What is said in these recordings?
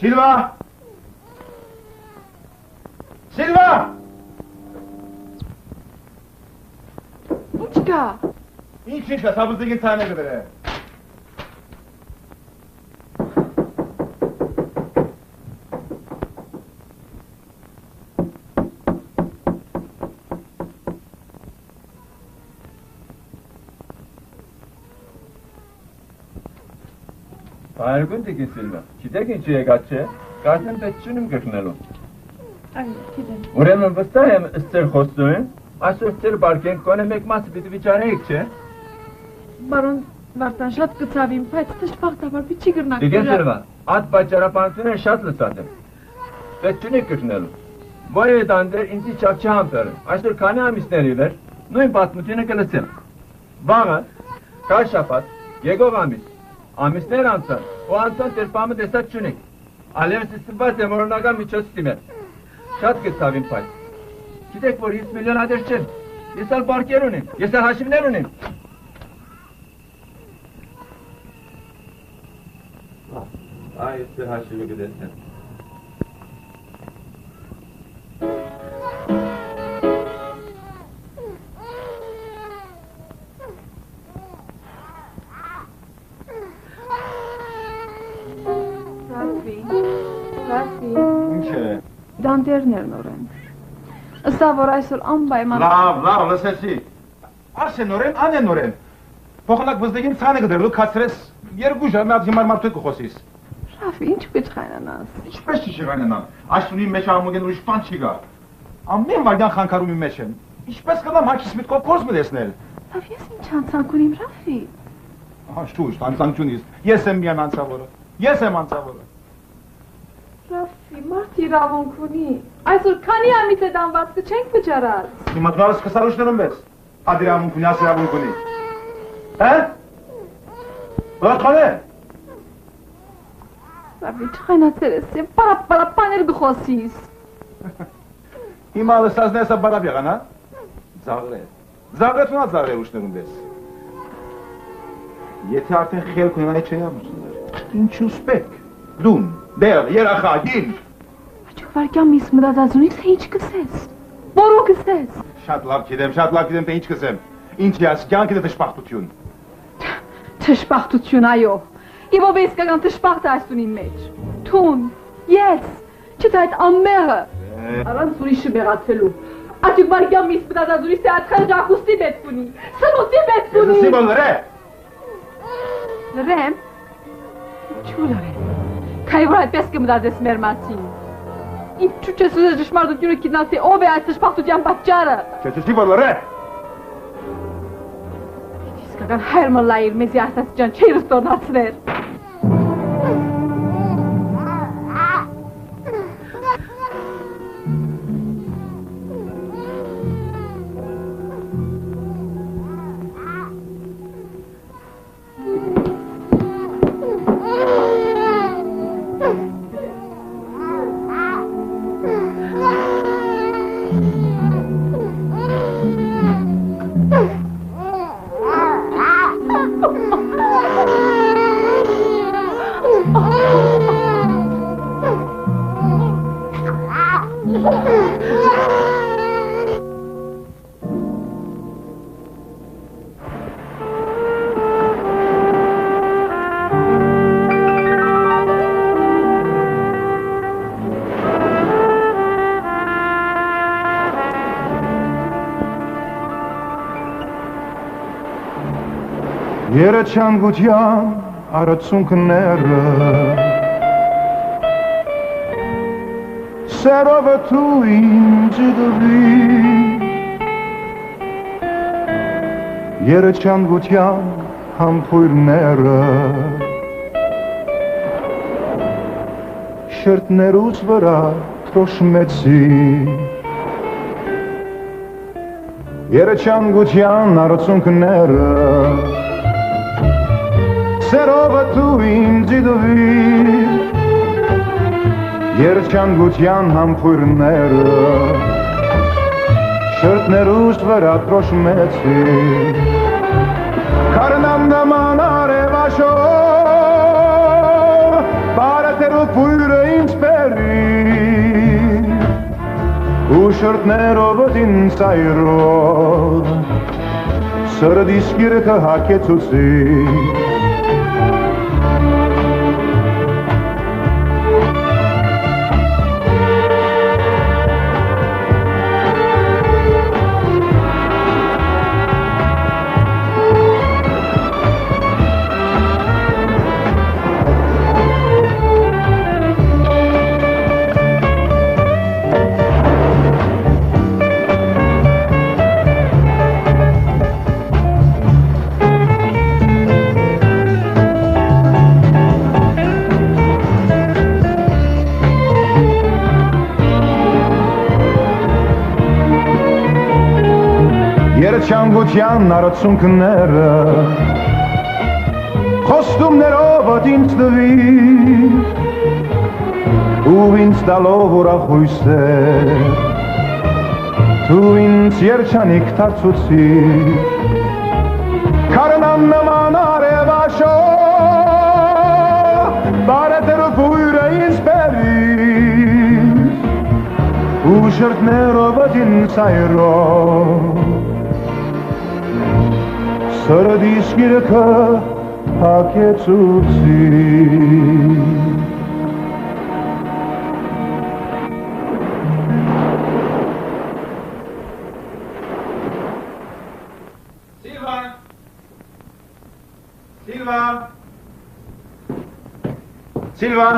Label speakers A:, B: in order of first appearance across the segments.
A: Silva! Silva!
B: Ինչ կա։
A: Ինչ կա, սաբուզդիգին ցանը գդրե։
C: Այրգուն դիգի Սիլվա, գիտեք ինչ եկած չէ, կարծեմ թե չունեմ գտնելու։
B: Այո, գիտեմ։
C: Ուրեմն վստահ եմ ստեր խոսում են, այսօր ստեր բարկենք կոնե մեկ մասը պիտի վիճարեիք չէ։
B: Բարոն Վարդան շատ կծավ իմ, բայց դժբախտաբար պիտի գրնանք։
C: Դիգի Սիլվա, այդ պատճառաբանությունը շատ լսած եմ։ Պետք չունի գտնելու։ Որևէ դանդեր ինձ չափ չհամբեր, այսօր քանի ամիսներ իվեր, նույն պատմությունը կլսեմ։ Վաղը, կար շաբաթ, եկող ամիս, ամիսներ անցան, ու անցան տերպամը տեսած չունենք, ալևս ստված եմ օրոնական միջոց ստիմել, շատ գծավ իմ պայց, գիտեք, որ 5 միլիոն ադեր չեմ, ես ալ բարկեր ունեմ, ես ալ հաշիվներ ունեմ։ Այ, ես հաշիվը գդեսնեմ։
B: Դանդերներն օրեն։ Ըստա որ այսօր անպայման։
A: Լավ, լսեցի։ Ասեն օրեն, անեն օրեն։ Փոխանակ բզդեգին ցանը գդրելու քացրես երկու ժամ այդ հիմար մարդու կխոսիս։
B: Ռաֆի, ինչ կծխանանաս։
A: Ինչպես չշեղանանամ։ Այսունի մեջ ամուգեն ուրիշ բան չի գա։ Ամեն վարդան խանգարումի մեջ եմ։ Ինչպես կնամ հաճիս միտքով կորս մտեսնել։
B: Ռաֆ, ես ինչ անցանք ունիմ, Ռաֆի։
A: Ահա, շուշ, անցանքունից։ Ես եմ միան անցավորը։ Ես եմ անցավորը։
B: Ռաֆի, մարդ իրավունք ունի։ Այսօր քանի ամիս է դանվածքը չենք վճարած։
A: Հիմա դարս կսարուշներում ես։ Ադիրավունք ունի, ասիրավունք ունի։ Հա՞։ Բախալե։
B: Ռաֆի, չխայնացել ես, եւ պարապաներ գխոսիս։
A: Հիմա լսածն եսա բարավ եղան, հա։ Ձաղրե։ Ձաղրեցունա ձաղրե ուշներում ես։ Եթե արդեն խելք ունենայի չէի ամուսներ։ Ինչու սպեք։ Դուն, դեր, երախա, գին։
B: Աչուկ վարկյան միս մտածածունից թե ինչ կսես։ Որու կսես։
A: Շատ լավ գիտեմ, թե ինչ կսեմ։ Ինչ ես, կյանքն է դժբախտություն։
B: Դժբախտություն, այո։ Եվ ով է իսկական դժբախտը այսունի մեջ։ Թուն, ես, չտա այդ ամմեղը։ Առանց ուրիշը մեղացելու։ Աչուկ վարկյան միս մտածածունից թե այդքան ժակուստի պետք ունի։ Սնուցի պետք ունի։
A: Ես ասիմ լրե։
B: Լրեմ։ Ինչու լրեմ։ Քանի որ այդպես կմտածես մեր մասին։ Ինչու չես ուզես ճշմարտությունը գիտնասի ով է այս դժբախտության պատճառը։
A: Չեցի որ լրե։
B: Իսկական հայրմլայր մեզի աստվածջան չի ռստորնացներ։
A: Երաչանգության արացունքները Սերովը թու ինձ դվի Երաչանգության համբույրները Շերտներուց վրա թրոշմեցի Երաչանգության արացունքները Սերովը թու ինձ դվի Երաչանգության համբույրները Շերտներուց վրա թրոշմեցի Քարնան նման արև աշոր Բարաթերու փույրը Ուշրտներով դին սայրով Սրդիս գիրքը հակեցուցի Երջանկության արցունքները Խոստումներով ինձ տվի ու ինձ տալով ուրախույսեր Դու ինձ երջանիկ դարձուցի Քարնան նման արևաշող Բարետերը բույրը ինձ բերի ու շրտներով ինձ այրով Սրդիս գիրքը հակեցուցի Սիլվա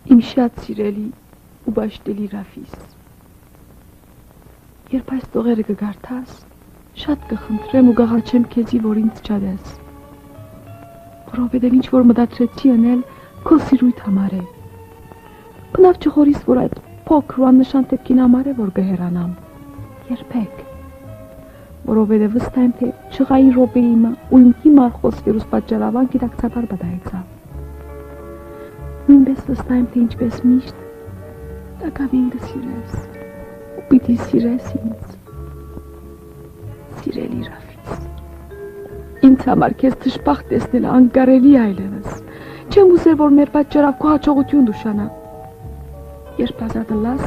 B: Իմ շատ սիրելի ու բաշտելի Ռաֆիս Երբ այս տողերը կգարթաս շատ կխնդրեմ ու կաղաչեմ քեզի որ ինձ չադես որովհետև ինչ որ մտածեցի անել քո սիրույթ համար է բնավ չխորիս որ այդ փոքր ու աննշան դեպքին համար է որ կհեռանամ երբեք որովհետև վստահ եմ թե չղային րոպեիմը ու իմ հիմար խոսքերուս պատճառաբան գիտակցաբար բադայեցավ Նույնպես վստահ եմ թե ինչպես միշտ տակավին կսիրես ու պիտի սիրես ինձ Սիրելի Ռաֆիս Ինձ համար քեզ դժբախտ տեսնելը անկարելի այլևս Չեմ ուզել որ մեր պատճառով քո հաջողություն դուշանա Երբ ազատը լաս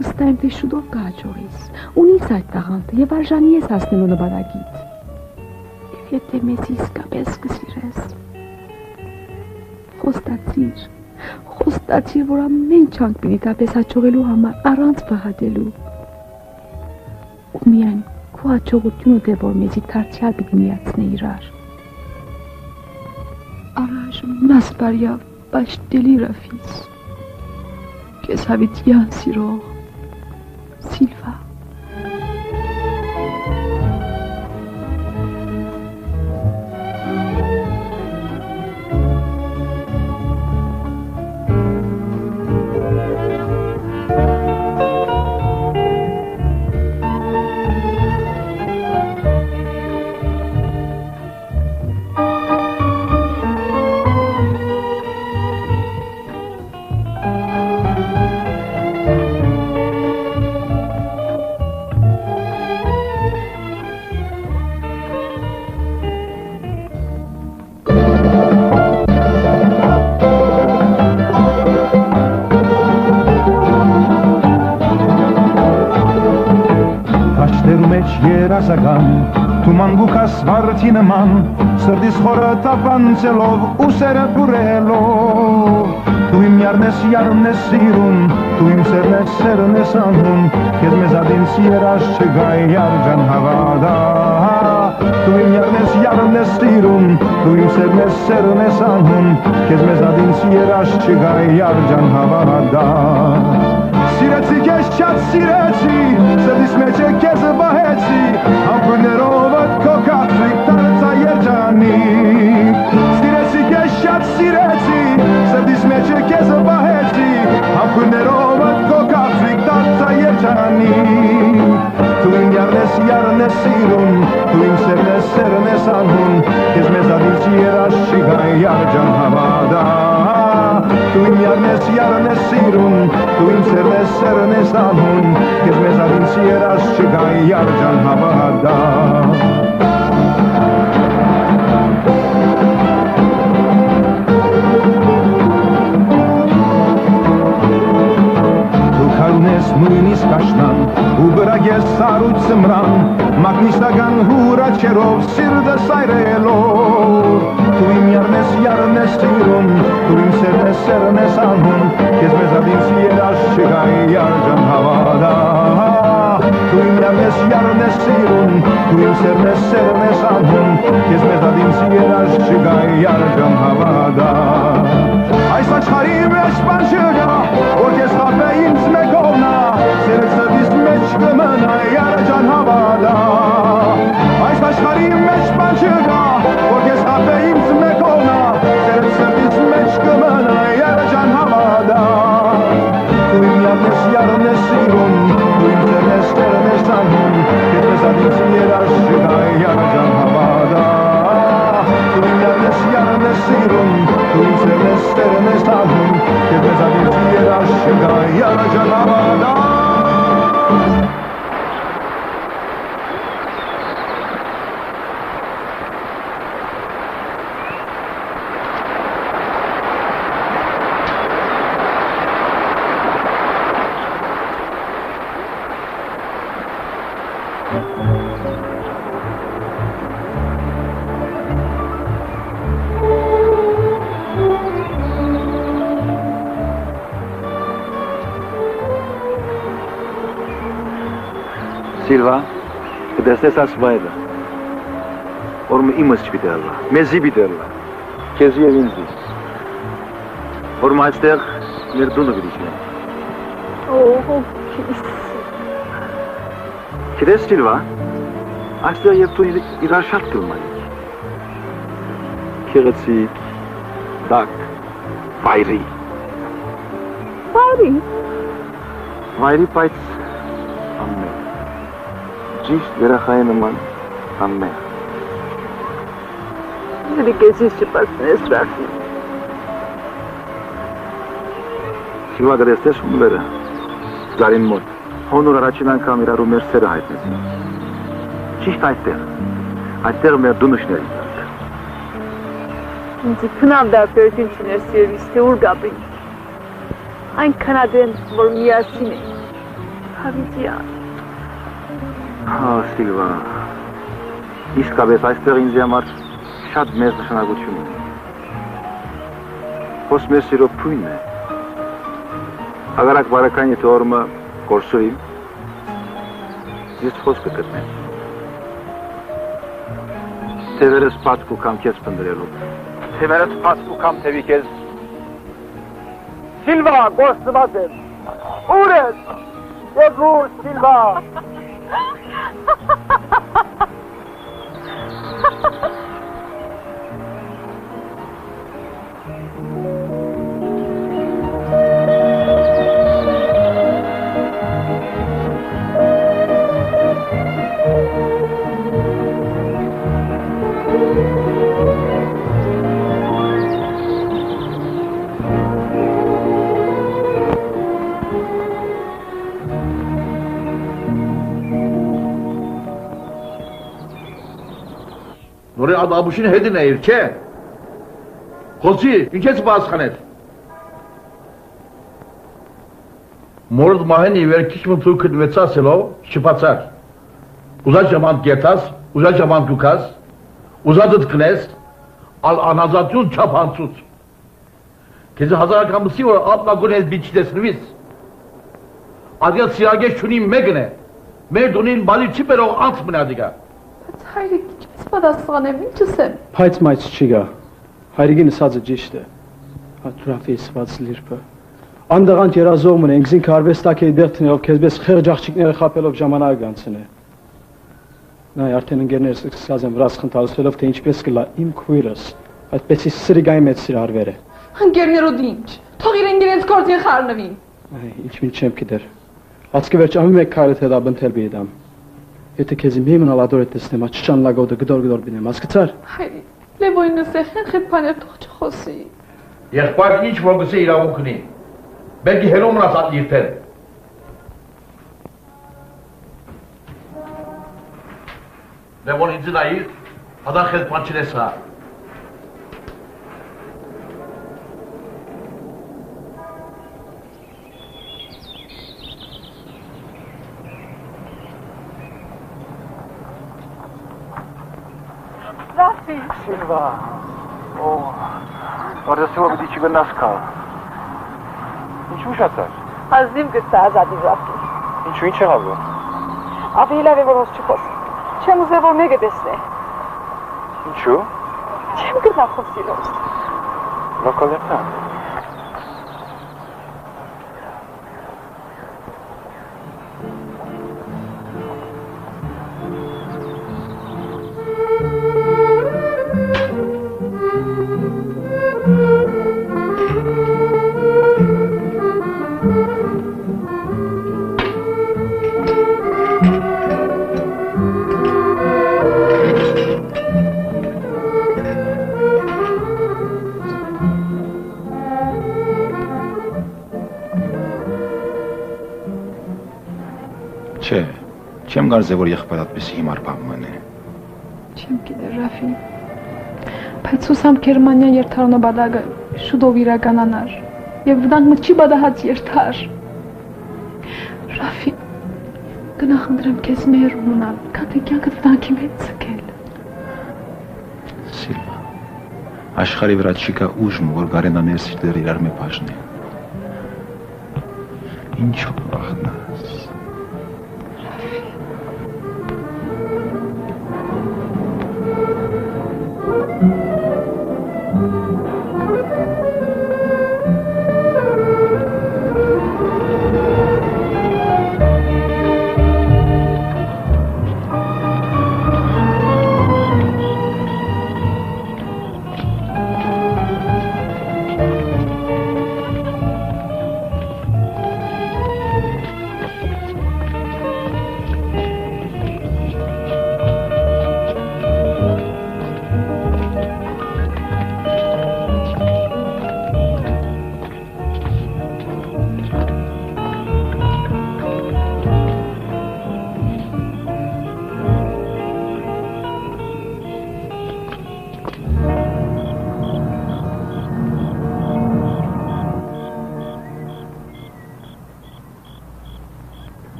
B: վստահ եմ թե շուտով կհաջողես ունիս այդ տաղանդը եւ արժանի ես հասնելու նպատակից Եվ եթե մեզ իսկապես կսիրես Խոստացիր, որ ամեն չանք պիտի տապես հաջողելու համար առանց վհատելու ու միայն քո հաջողությունը դե որ մեզի դարձյալ պիտի միացնե իրար Առայժմ մասպարյա բաշտելի Ռաֆիս Քեզ հավիտյան սիրող Սիլվա Երասական, դու մանգուկաս վարդի նման, սրդիս խորը տապանցելով ու սերը բուրելով Դու իմ յարն ես սիրում, դու իմ սերն ես անում, քեզ մեզ ադինց երաշ չգայ յարջան հավադա Դու իմ յարն ես սիրում, դու իմ սերն ես անում, քեզ մեզ ադինց երաշ չգայ յարջան հավադա Սիրեցի քեզ շատ սիրեցի, սրդիս մեջ քեզ բահեցի, համբույրներով քո կաթրիկ դարձա երջանիկ Սիրեցի քեզ շատ սիրեցի, սրդիս մեջ քեզ բահեցի, համբույրներով քո կաթրիկ դարձա երջանիկ Դու իմ յարն
A: ես յարն ես սիրուն, դու իմ սերն ես անհուն, քեզ մեզանից երաշի գայ յարջան հավադա, դու իմ յարն ես սիրուն, դու իմ սերն ես անհուն, քեզ մեզանից երաշի գայ յարջան հավադա. Քարունես նույնիսկ աշնան ու բրագես սարույց ծմրան մագնիսական հուրաչերով սիրտս այրելով դու իմ յարն ես սիրուն դու իմ սերն ես անհուն քեզ մեզանից երաշ չգայ յարջան հավադա դու իմ յարն ես սիրուն դու իմ սերն ես անհուն քեզ մեզանից երաշ չգայ յարջան հավադա այս աշխարհի մեջ բան չկա որ քեզ խաբե ինձ մեկողնա սերծդիս մեջ կմնա յարջան հավադա այս աշխարհի մեջ բան չկա որ քեզ խաբե ինձ մեկողնա սերծդիս մեջ կմնա յարջան հավադա դու իմ յարն ես սիրուն դու իմ սերն ես անհուն քեզ մեզանից երաշ չկա յարջան հավադա դու իմ յարն ես սիրուն դու իմ սերն ես անհուն քեզ մեզանից երաշ չկա յարջան հավադա.
D: Սիլվա, կտեսնես այս վայրը, որ իմս չպիտելվա, մեզի պիտելվա, քեզ և ինձի, որ այստեղ մեր դունը գրիչնեն։ Գիտես Սիլվա, այստեղ և դու իրար շատ կլմայիք, քեղեցիկ, դակ, վայրի։
B: Վայրի?
D: Վայրի պայց ամեն։ Ճիշտ երախայի նման անմեղ։
B: Ելի կեզիս չպասնես դախի։
D: Սիլվա գտեսնես ունվերը, զարին մոտ, հոնոր առաջին անգամ իրարու մեր սերը հայտնեցին։ Ճիշտ այդտեղ մեր դունուշներին դարկ։
B: Ինձի փնավ դարպերություն չներ սիրվիս, թե ուր գապին։ Այնքան ադեն, որ միասին է, հավիտյան։
D: Սիլվա, իսկապես այստեղ ինձ համար շատ մեծ նշանակություն ունի։ Հոս մեր սիրո փույնն է։ Ագարակ բարական եթե օրմը կորսուրիմ, ես խոսքը կտնեմ։ Թևերս պացք ու կամ քեզ պնդրելու։ Թևերս պացք ու կամ թևի քեզ։
E: Սիլվա, գործված եմ։ Ուր ես։ Ես ուր, Սիլվա։
F: Նորի ադաբուշին հետին էիր, չէ։ Խոսի, ինքես բացխանել։ Մորդ մահենի վերքիչ մտու կդվեցասելով շպացար։ Ուզա ժամանտ գետաս, ուզա ժամանտ գուկաս, ուզա դտկնես, ալ անազատյուն չապանցուց։ Քեզ հազարական մսի, որ ատնագուն ես բիչ տեսնվիս։ Ադյալ սիրագես չունի մեկն է, մեր դունին բալի չի բերող անց մնադիգա։
B: Հայրիկ, ինչպես պատասխանեմ, ինչս եմ։
G: Բայց մայց չի գա, հայրիկի նսածը ճիշտ է, հատուրավի սված լիրպը։ Անդաղանտ երազող մն ենք, զինք արվեստակ էի դեղ տնելով, կեզբես խեղջ աղջիկները խապելով ժամանակ գանցն է։ Նայ, արդեն ընգերներս սկսած եմ վրաս խնդալուսվելով, թե ինչպես կլա իմ քույրս, այդպեսի սրիգայի մեծ սիրարվեր է։
B: Ընգերներոդ ինչ, թող իրենք իրենց գործին խառնվին։
G: Ինչ չեմ գիտեր, ածկի վերջ ամի մեկ քայլը թե դա բնթել բիդամ։ Եթե քեզ մի մնալադոր է տեսնեմ, աչճան լագոդը գդոր բինեմ, հասկացար։
B: Հայրի, Լևոյնը սեխեն խեփաներ թող չխոսի։
F: Եղբայրը ինչ որ գսե իրավունք ունի։ Բերքի հելո մնաց իրթել։ Լևոն ինձ նայիր, հադան խելպան չնես հա։
B: Ռաֆի,
D: Սիլվա, Արդասիվա պիտի չգնաս կալ։ Ինչու շատար։
B: ազիմ գծա ազատի Ռաֆի։
D: Ինչու ինչ եղավ։
B: Ավելի լավ է որ ոս չխոս։ Չեմ ուզել որ մեկը տեսնե։
D: Ինչու։
B: Չեմ գնա խոսի լոս։
D: Լոկալերտա։
A: Չէ, չեմ կարծել, որ եղբայր այդպեսի հիմար բան մնե։
B: Չեմ գիտեր Ռաֆի։ Բայց հուսամ Գերմանիա երթարոնը բադագը շուտով իրականանար եւ վտանգ մտչի բադահած երթար։ Ռաֆի, գնահանդրեմ քեզ մեր ունալ, քանի կյանքդ վտանգի մեջ ցկել։
A: Սիլվա, աշխարհի վրա չկա ուժ, որ գարենաներ սիրտեր իրար մի բաժնի։ Ինչու վախնաս։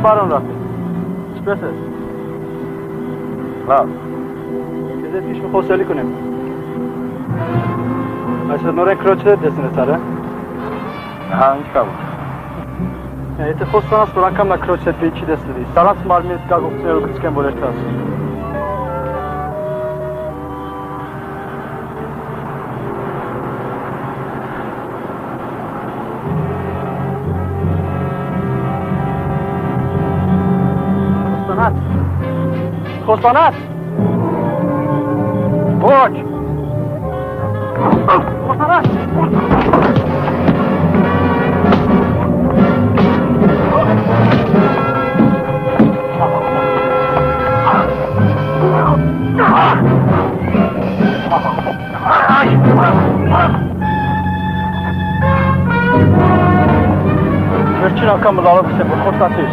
E: Պարոն Ռաֆի, ինչպես ես։ Լավ։ Ես այդ ինչ-որ խոսելիք ունեմ։ Այսօր նորեն քրոջը տեսնես արա։ Հա, ինչ կա։ Եթե խոսանաս, որ անգամ նա քրոջը հետ չի տեսնելի։ Սրանց մարմինը կագողցներով գցկեն որ երթաս։ Խոսանաց։ Ոչ։ Խոսանաց։ Վերջին անգամ լավ եմ, որ խոսացիր։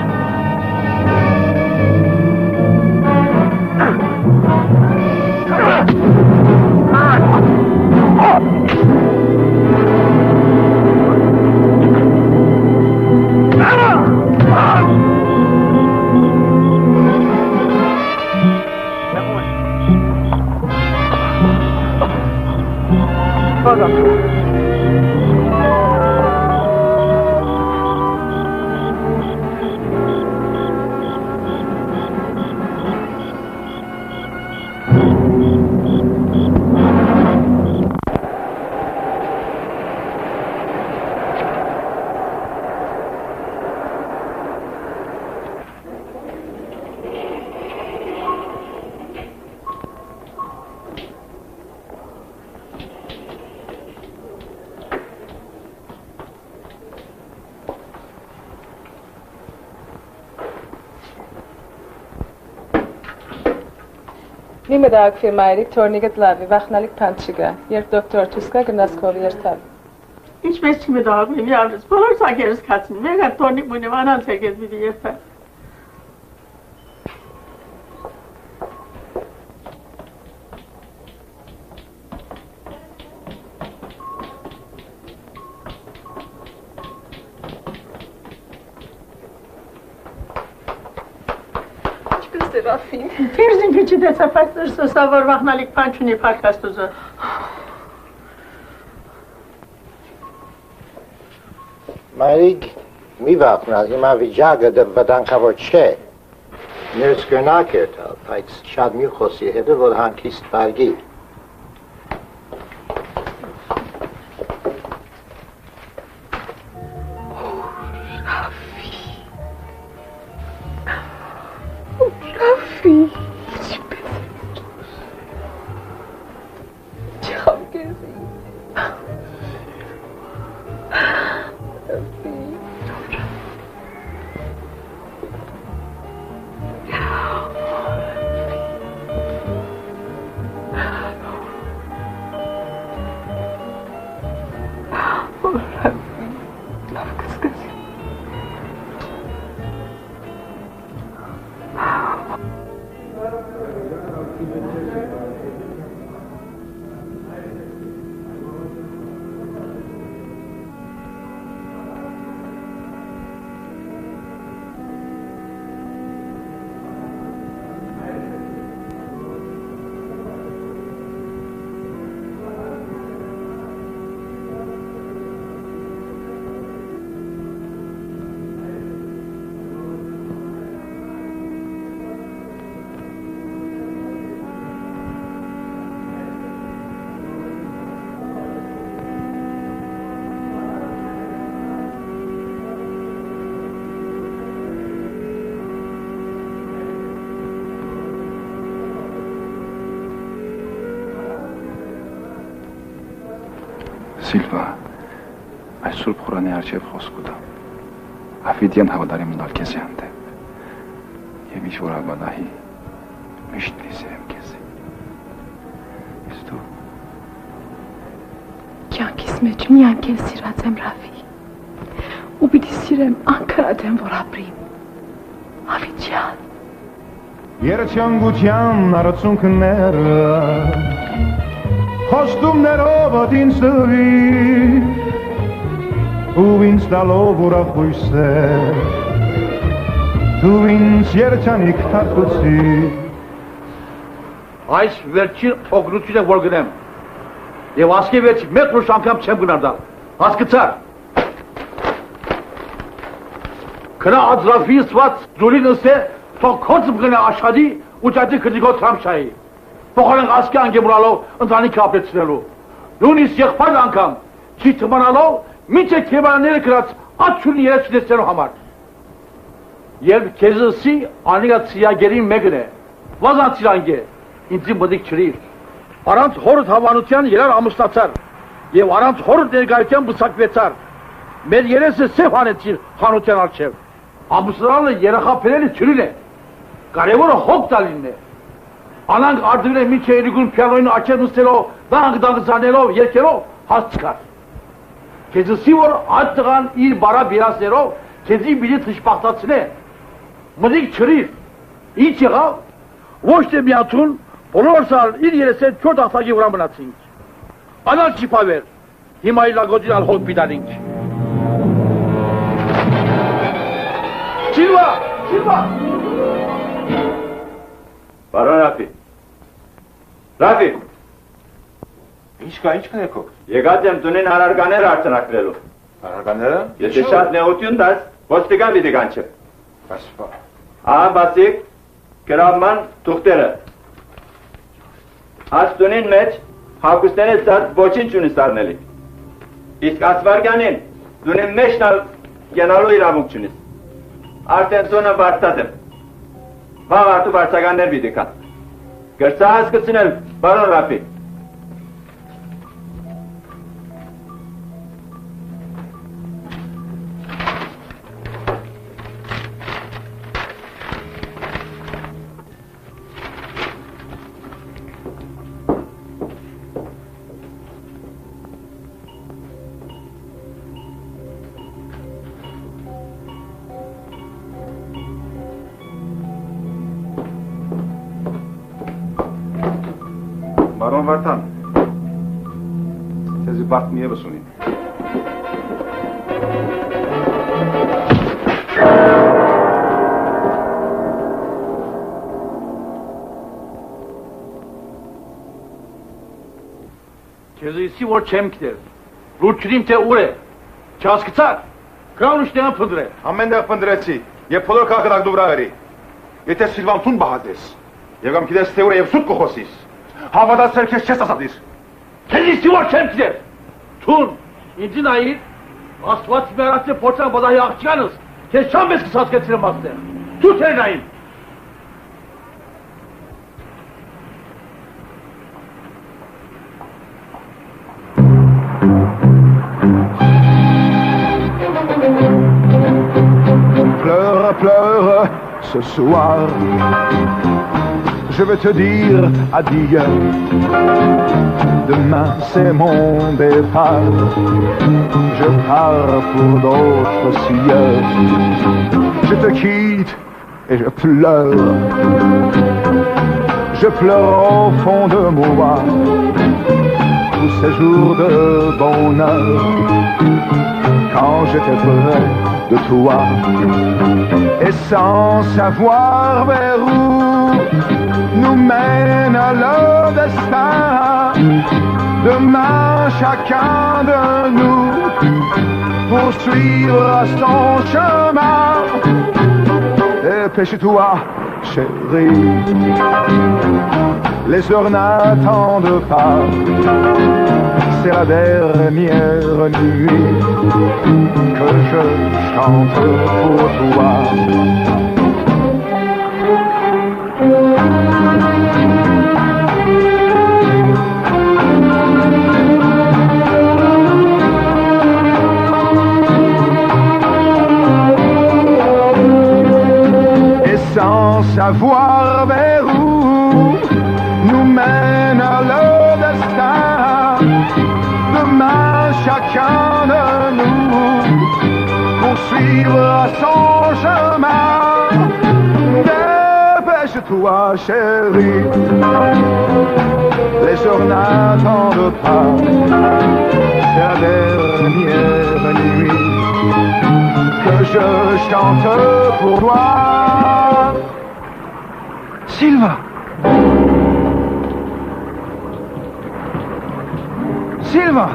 H: Nime dağ firmayı torniget lavi vaxnalik pançiga. Yer doktor Tuska gnas kovyertal.
I: Hiç meşkimi dağılmayayım yavrum. Bolursa geriz kaçın. Vegan tornik bunu anan çekez bir yeter.
H: Serafin.
I: Pirzin küçü de sefertirse savur vaxnalik pançuni parkastuzu.
J: Marig می‌وافند ایماوی جاگه در بدن کبود شه نرسکرنا کرده پایت شاد می‌خواستی هده ول هم کیست برگی
H: Rafi. Çok güzel.
K: Silva, այսօր փորանի արջև խոսք ուտա։ Հաֆիդյան հավատարիմ ունալ քեզ հանդեպ։ Եվ ինչ որ աբադահի միշտ լիզերեմ քեզ։ Իսկ դու
B: կյանքիս մեջ միայն քեզ սիրած եմ Ռաֆի։ Ու պիտի սիրեմ անկարադեմ որ ապրիմ։ Հավիջյան։
A: Երջանկության արցունքները Խոստումներով ինձ տվիր ու ինձ տալով ուրախույսեր դու ինձ երջանիկ թափուցիր
F: Այս վերջին օգնությունը որ գնեմ եւ ասկի վերջ մեկ ուրիշ անգամ չեմ գնալ հասկացար Քրա ադրավի սված զուլինս է թող քոծմ գնա աշխատի ու ճաճի քնիկո թրամշայի Փոխարեն ասկի անգեմուրալով ընտանիք ապրեցնելու նույնիսկ եղբայր անգամ չի թմանալով միջե քեվանները գրած աչյունի երես դեսելու համար Երբ քեզսի անիգա ցիագերի մեկն է վազանցիրանք է ինձի մտիկ չրիր առանց հորդ հավանության երար ամուսնացար եւ առանց հորդ ներկայության բուսակվեցար մեր երեսը սև հանեցիր խանության արչեւ ամուսնալը երախափելը չրին է կարևորը հոգ տալինն է Անանք արդվել է միջե երիգուն պիանոյն աչեր նստելով, դանգ-դանգ-զանելով, երկերով, հաս չկար։ Քեզսի որ այդ տղան իր բարա բիրասներով, քեզի բիլի թշպախտացն է, մտիկ չրիր, ինչ եղավ, ոչ թե միացուն, բոլոր սալ իր երեսեն չոր դաղթակի վրա մնացինք։ Անալ չի պավեր, հիմա իր լագոդին ալ հոգ պիտանինք։ Սիլվա, Սիլվա։
C: Բարոն Ռաֆի, Ռաֆի,
D: Ինչ կա, ինչ կներքով։
C: եկած եմ տունին հարարգաներ արձանակրելու։
D: Հարարգաները։
C: Եթե շատ նեղություն դաս, ոստիկան պիտի կանչեմ։
D: Ասպա։
C: Ահա բասիկ, գրավման թուղթերը։ Այս տունին մեջ հագուստենից դած ոչինչ ունի սարնելի։ Իսկ ասվարգյանին տունին մեջն ալ գենալու իրավունք չունիս։ Արդեն տունը վարձած եմ։ Վաղ արդու վարձականներ պիտի կան։ Գրծա հասկացնել, բարոն Ռաֆի։
D: Բարոն Վարդան, ձեզի բարդն ևս ունին։
F: Քեզի որ չեմ գիտեր, լուրջրիմ թե ուր է, չհասկացար, կրան ուշտեղան փնդրե։
D: Ամենտեղ փնդրեցի, և բոլոր քաղաքատակ դու վրա երի։ Եթե Սիլվան թուն բահատես, և կամ գիտես թե ուր է և սուտ կխոսիս, հավատացրել քեզ չես ասադիր։
F: Քեզի որ չեմ գիտեր, թուն, ինձի նայիր, աստված մերացել փորձան բադահի աղջկանս, քեզ չամ ես կսասկեցրեմ աստեղ, թու թեր նային։
A: Pleure, pleure, ce soir, je vais te dire adieu. Demain c'est mon départ, je pars pour d'autres cieux. Je te quitte et je pleure au fond de moi, tous ces jours de bonheur, quand j'étais près de toi, et sans savoir vers où nous mène le destin. Demain chacun de nous poursuivra son chemin. Dépêche-toi, chérie, les heures n'attendent pas. C'est la dernière nuit que je chante pour toi. Et sans savoir vers où nous mène le destin, demain chacun de nous poursuivra son chemin. Dépêche-toi, chérie, les heures n'attendent pas. C'est la dernière nuit que je chante pour toi. Sylvain! Sylvain!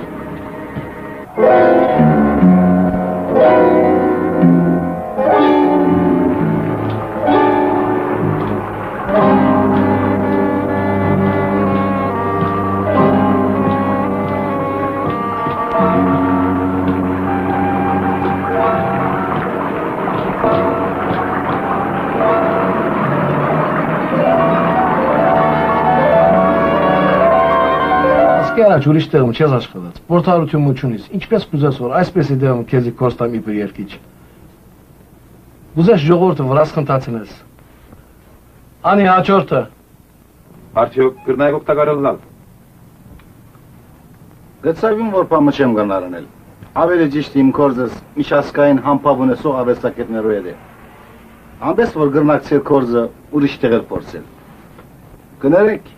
G: Առաջ ուրիշ տեղում չես աշխատած, փորձառություն չունիս, ինչպես կուզես որ այսպես է դեպքում քեզի կոստամ իբր երկիչ։ Ուզես ժողովուրդը վրաս խնդացնես։ Անի հաջորդը։
D: Արդյոք կրնայք օգտակարել լավ։
J: Գծավին որ պամը չեմ գնարանել։ Ավելի ճիշտ իմ կորձս միջազգային համբավ ունեցող արվեստագետներու հետ է։ Ամենից որ գրնակցել կորձը ուրիշ տեղեր փորձել։ Կներեք։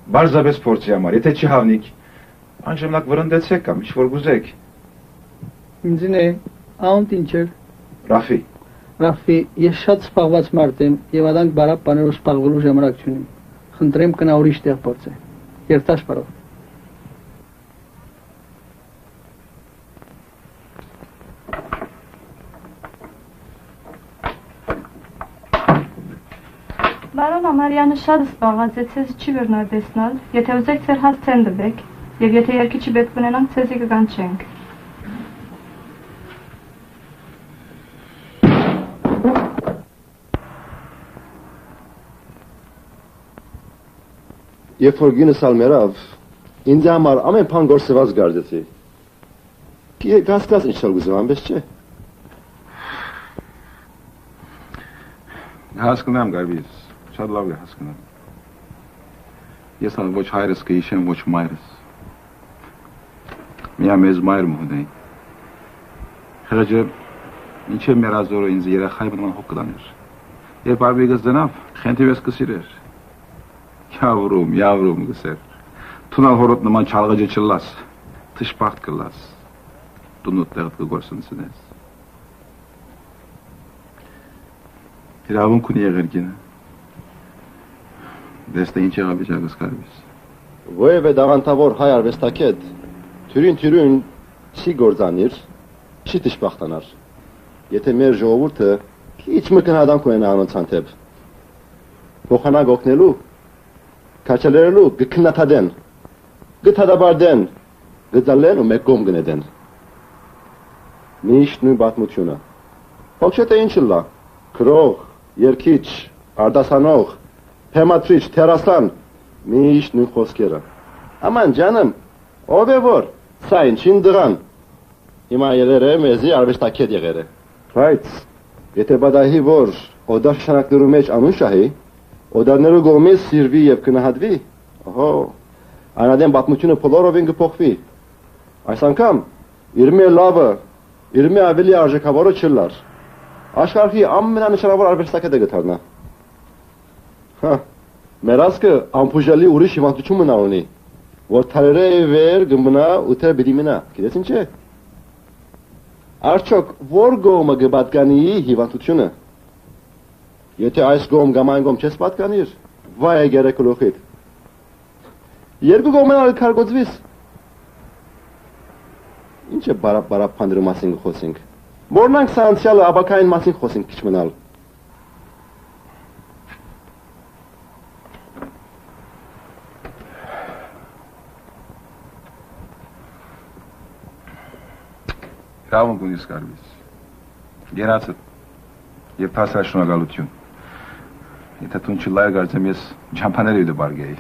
D: Բարձրապես փորձի համար, եթե չհավնիք, անժամնակ վրընդեցեք կամ ինչ-որ գուզեք։
G: Ինձին է, անտ ինչեր։
D: Ռաֆի։
G: Ռաֆի, ես շատ սպաղված մարդ եմ և արանք բարապ բաներով սպաղվելու ժամանակ չունիմ։ Խնդրեմ կնա ուրիշ տեղ փորձե։ Երթաշ պարով։
L: Բարոն Ամարյանը շատ սպաղած է, ցեզ չի վերնադեսնալ, եթե ուզեք ձեր հաս ցեն դվեք, և եթե երկիչի բետ կունենանք, ցեզի կգանչենք։
M: Երբ որ գինս ալմերավ, ինձ համար ամեն բան գործված գարդեցի։ Կասկած ինչ-որ գուզեմ, ամբես չէ։
D: Հասկնամ գարվից, շատ լավ է հասկնամ։ Ես ան ոչ հայրս կհիշեմ, ոչ մայրս։ Միա մեզ մայր մհունեի։ Խղջը, ինչ է մեր ազորը ինձ երեխայի բնման հոգ կլաներ։
K: Երբ արվիգս դնավ, խենթիվես կսիրեր։ Yavrum գսեր։ Tunal հորոտ նման չալղաջը չլաս, թշպախտ կլաս, տունուտ տեղտ կգործնցնես։ Իրավունք ունի եղերգինը։ Դեստը ինչ եղավ իջագս կարվիս։
M: Ովև է դաղանթավոր հայ արվեստակետ, թյուրին չի գործանիր, չի թշպախտանար։ Եթե մեր ժողովուրդը քիչ մկնադանք ունենա անոնց հանդեպ, փոխանակ օգնելու, քաչալերելու գքնաթադեն, գթադաբարդեն, գծալեն ու մեկ կողմ գնեդեն։ Միշտ նույն պատմությունը։ Փոքշետը ինչ լա, քրող, երկիչ, արդասանող, թեմատրիչ, թերասան, միշտ նույն խոսքերը։ Աման ջանım, ով է որ, սա ինչին դղան։ Հիմա եղերը մեզի արվեստակետ եղերը։ Բայց, եթե բադահի որ օդար շանակներու մեջ անուն շահի, օդարներու գողմից սիրվի և կնահատվի, անադեն պատմությունը փոլորովին կփոխվի։ Այս անգամ իր մեր լավը, իր մեր ավելի արժեքավորը չլար։ Աշխարհի ամենանշանավոր արվեստակետը գտարնա։ Մեր ասկը ամփուժալի ուրիշ հիվանդություն մնա ունի, որ թարերը վեր գմբնա ու թե բիդի մնա, գիտես ինչ է։ Արդյոք որ գոմը գպատկանի հիվանդությունը։ Եթե այս գոմ կամ այն գոմ չես պատկանիր, վայ է գերեք լոխիդ։ Երկու գոմեն ալ կարգոծվիս։ Ինչ է բարապ պանդրու մասին խոսինք։ Մորնանք սա անցյալը աբակային մասին խոսինք քիչ մնալ։
K: Իրավունք ունիս կարվիս։ Երացդ և թասրա շնորհակալություն։ Եթե տուն չլայր գարձեմ ես ջամփաները իդը բարգեի։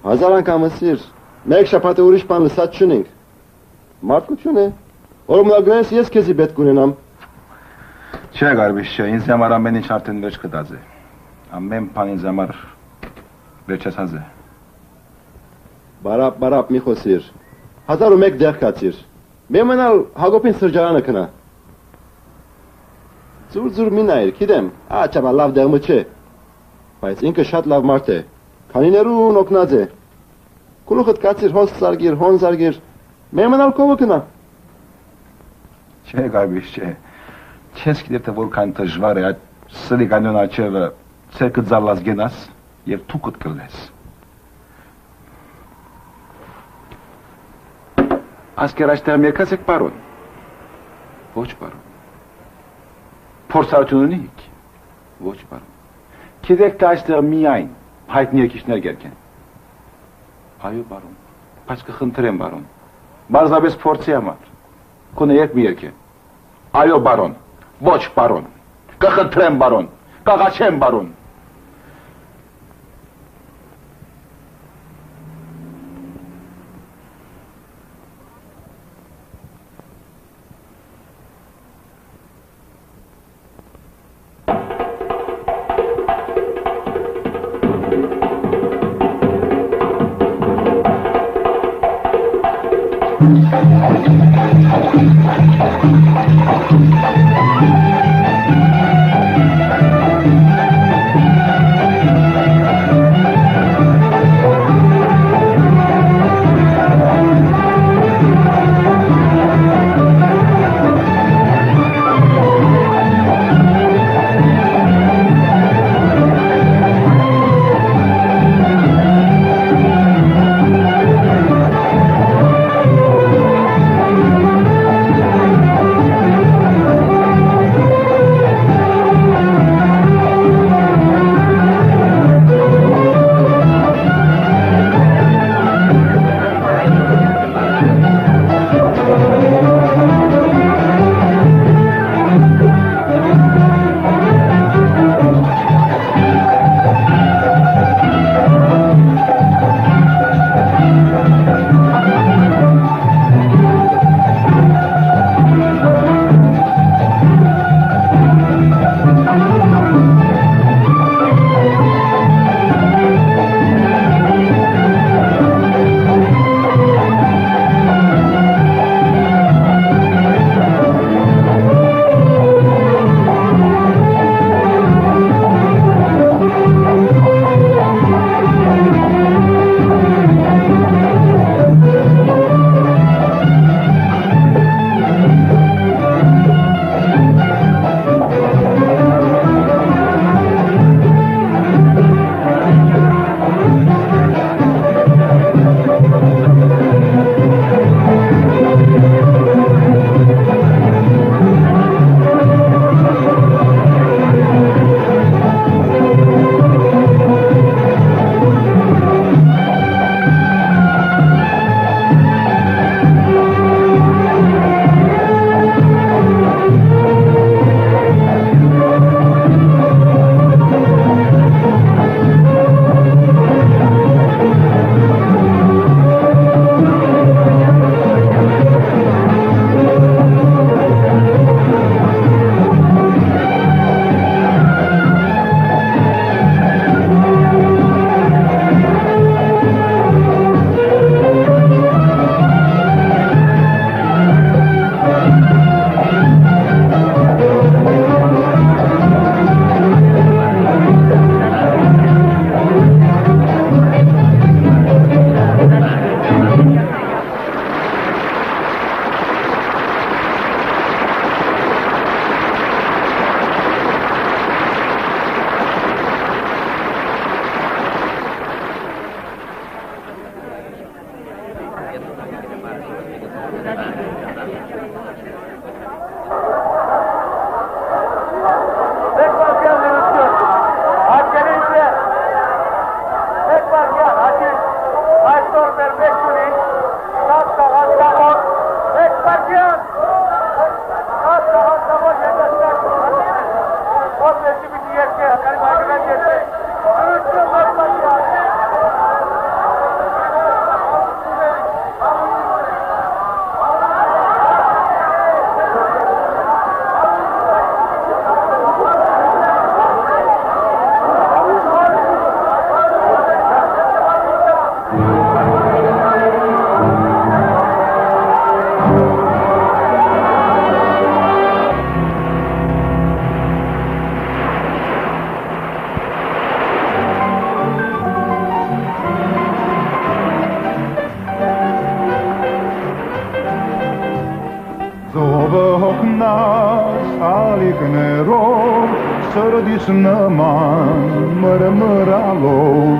M: Հազար անգամ ասիր, մեկ շաբաթը ուրիշ բան լսած չունենք։ Մարդկություն է, օրմնագնես ես քեզի պետք ունենամ։
K: Չէ կարվիս չէ, ինձ համար ամեն ինչ արդեն վերջ կտած է։ Ամեն բան ինձ համար վերջացած է։
M: Բարապ մի խոսիր, 1001 դեղ կացիր։ Մեմանալ Հակոբին սրճարանը կնա։ Ձուր մի նայր, գիտեմ, աչավա լավ դեղմը չէ, բայց ինքը շատ լավ մարդ է, քանիներուն օգնած է։ Կուլուխդ կացիր հոս զարգիր, հոն զարգիր, մեմանալ կովը կնա։
K: Չէ գարբիշ չէ, չես գիտեր թե որքան դժվար է այդ սրի կանյոն աչևը ցերկը ձալած գնաս և թուկդ կլես։ Ասկեր այստեղ մերկած եք պարոն։ Ոչ պարոն։ Փորձառություն ունիք։ Ոչ պարոն։ Գիտեք թե այստեղ միայն հայտնի երկիշներ գերքեն։ Այո պարոն։ Բայց կխնդրեմ պարոն։ Բարձրապես փորձի համար։ Կուներեք մի երկեն։ Այո պարոն։ Ոչ պարոն։ Կխնդրեմ պարոն։ Կաղաչեմ պարոն։
A: Նման մրմրալով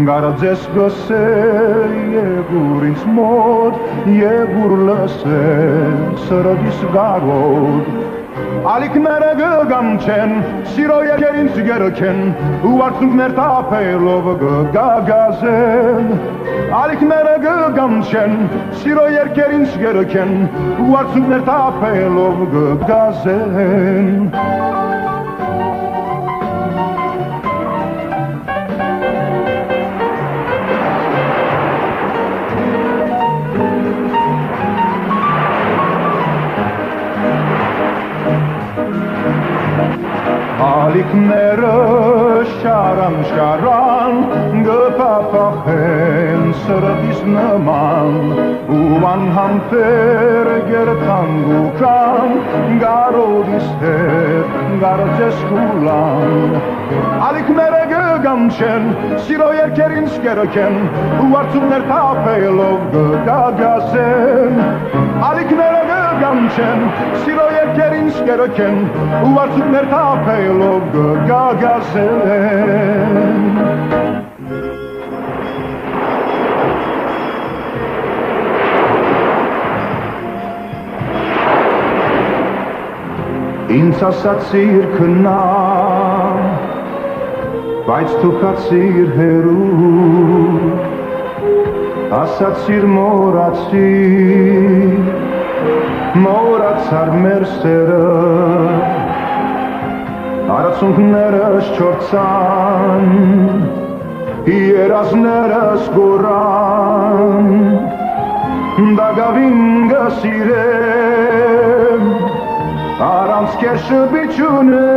A: գարաձես գսել եգուր ինձ մոտ եգուր լսել սրդիս գարով ալիքները գգամչեն սիրո երկեր ինձ գերքեն ու արցունքներ տապելով գգագազեն ալիքները գգամչեն սիրո երկեր ինձ գերքեն ու արցունքներ տապելով գգազեն Ալիքները շարան գպապախեն սրդիս նման ու անհամբեր գերտանգուկան գարոդիս հետ գարծես կուլան Ալիքները գգամչեն սիրո երկեր ինձ գերքեն ու արցունքներ տապելով գգագազեն Ալիքները գգամչեն սիրո երկեր ինձ գերքեն ու արցունքներ տապելով գգագազեն Ինձ ասացիր քնա բայց դու կացիր հերու ասացիր մորացար մեր սերը Արացունքներս չորցան, երազներս գորան, դագավին գսիրեմ, առանց կեշը բիչունեմ,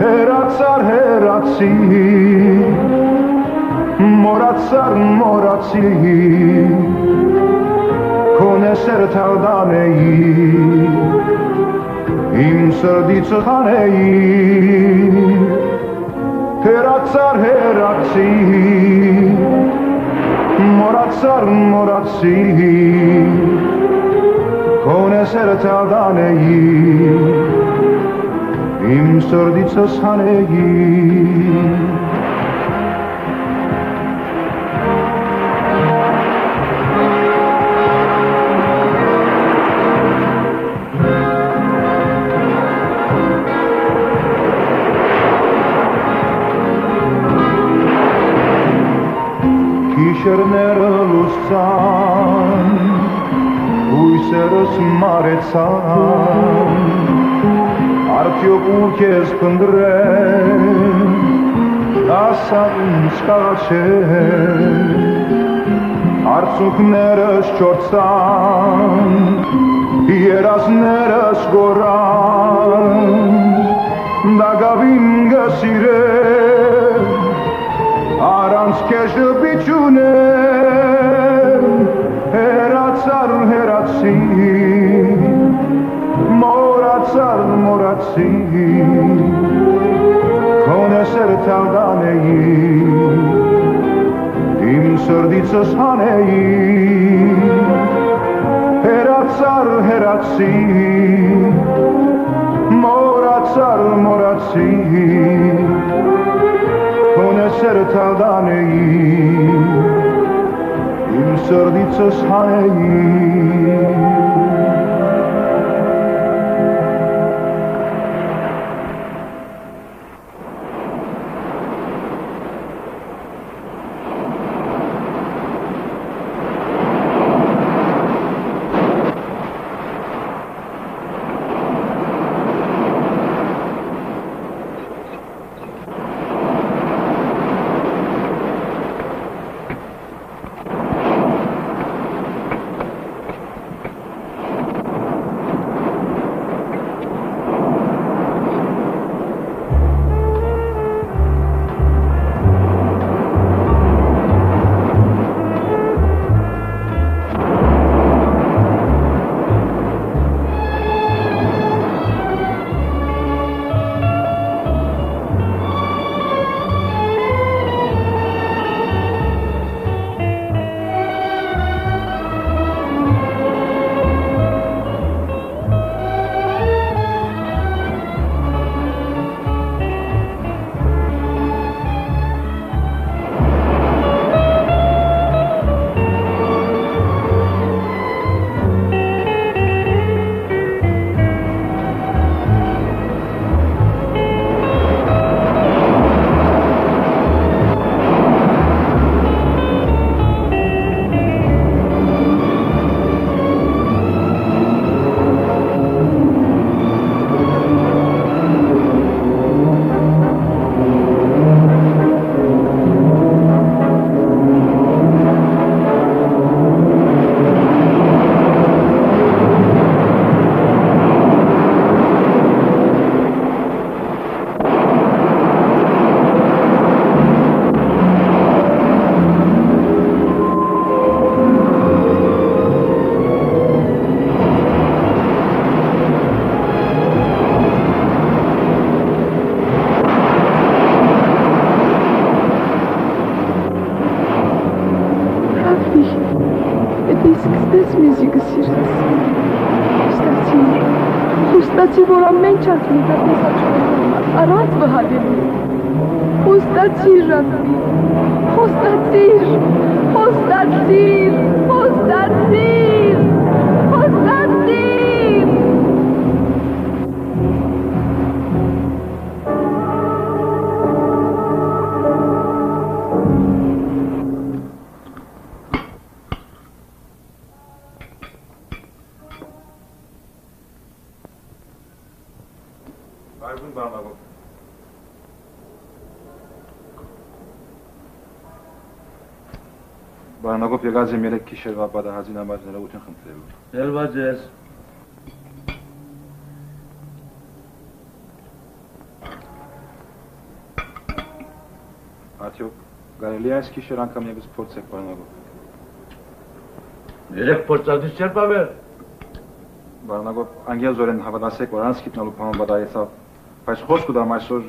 A: հերացար հերացի, մորացար մորացի, քոնե սերթալ դանեի, Իմ սրդից խանեի, հերացար հերացի, մորացար մորացի, քոնե սերթալ դանեի, իմ սրդիցս հանեի, Գիշերները լուսցան, հույսերս մարեցան, արդյոք ու քեզ փնտրեմ, ասա ինձ կաղաչեմ, արցունքներս չորցան, երազներս գորան, դագավին գսիրեմ, Առանց կեշը բիչունեմ, հերացար հերացի, մորացար մորացի, քոնե սերթալ դանեի, իմ սրդիցս հանեի, հերացար հերացի, մորացար մորացի, Քոնե սերթալ դանեի, իմ srdicës haji.
B: որ ամեն չած միտած մեզ աչքորում առանց վհադելու խոստացիր Ռաֆի խոստացիր
D: Բարնագով եղած եմ երեք քիշերվա պատահածին համար ներողություն խնդրելու։
F: Ելված ես։
D: Արդյոք կարելի է այս քիշեր անգամ ևս փորձեք Բարնագով։
F: Երեք փորձածից չէր բավեր։
D: Բարնագով անգելզորեն հավատացեք, որ անց գիտնալու բան պատահեցավ, բայց խոսք ուտամ այսօր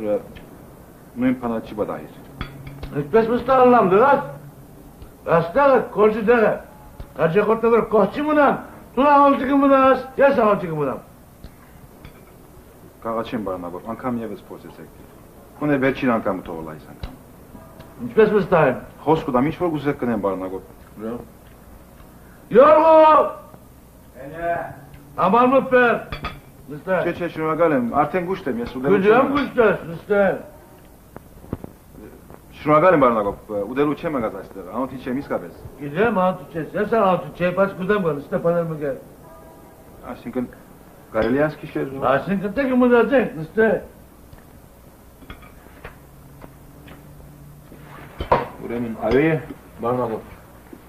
D: նույն բանը չի պատահիր։
F: Ինչպես մստանալամ դրած։ Աստղը կորձի դեղը, արջեխորդնվր կողջի մնան, դու ահանջիկը մնաս, ես ահանջիկը մնամ։
D: Կաղաչեմ Բարնագով, անգամ ևս փորձեցեք։ Ունե վերջին անգամը թողել այս անգամ։
F: Ինչպես մստահեմ։
D: Խոսք ուտամ, ինչ որ գուզեք կնեմ Բարնագով։
F: Յորղով! Ամանմը պեր, նստեղ։
D: Չէ, շնորհակալ եմ, արդեն գուշտ եմ, ես ուդելու
F: չեմ։ Գուշտ ես, նստեղ։
D: Շնորհակալ եմ Բարնագով, ուդելու չեմ եկած այստեղ, անոթի չեմ իսկապես։
F: Գիտեմ, անոթի չես, ես անոթի չեմ, բայց կուտեմ գա, նստեղ պանել մգեր։
D: Այսինքն, կարելի այս քիշեր։
F: Այսինքն, տեղ մնացենք, նստեղ։
D: Ուրեմն, այո է, Բարնագով։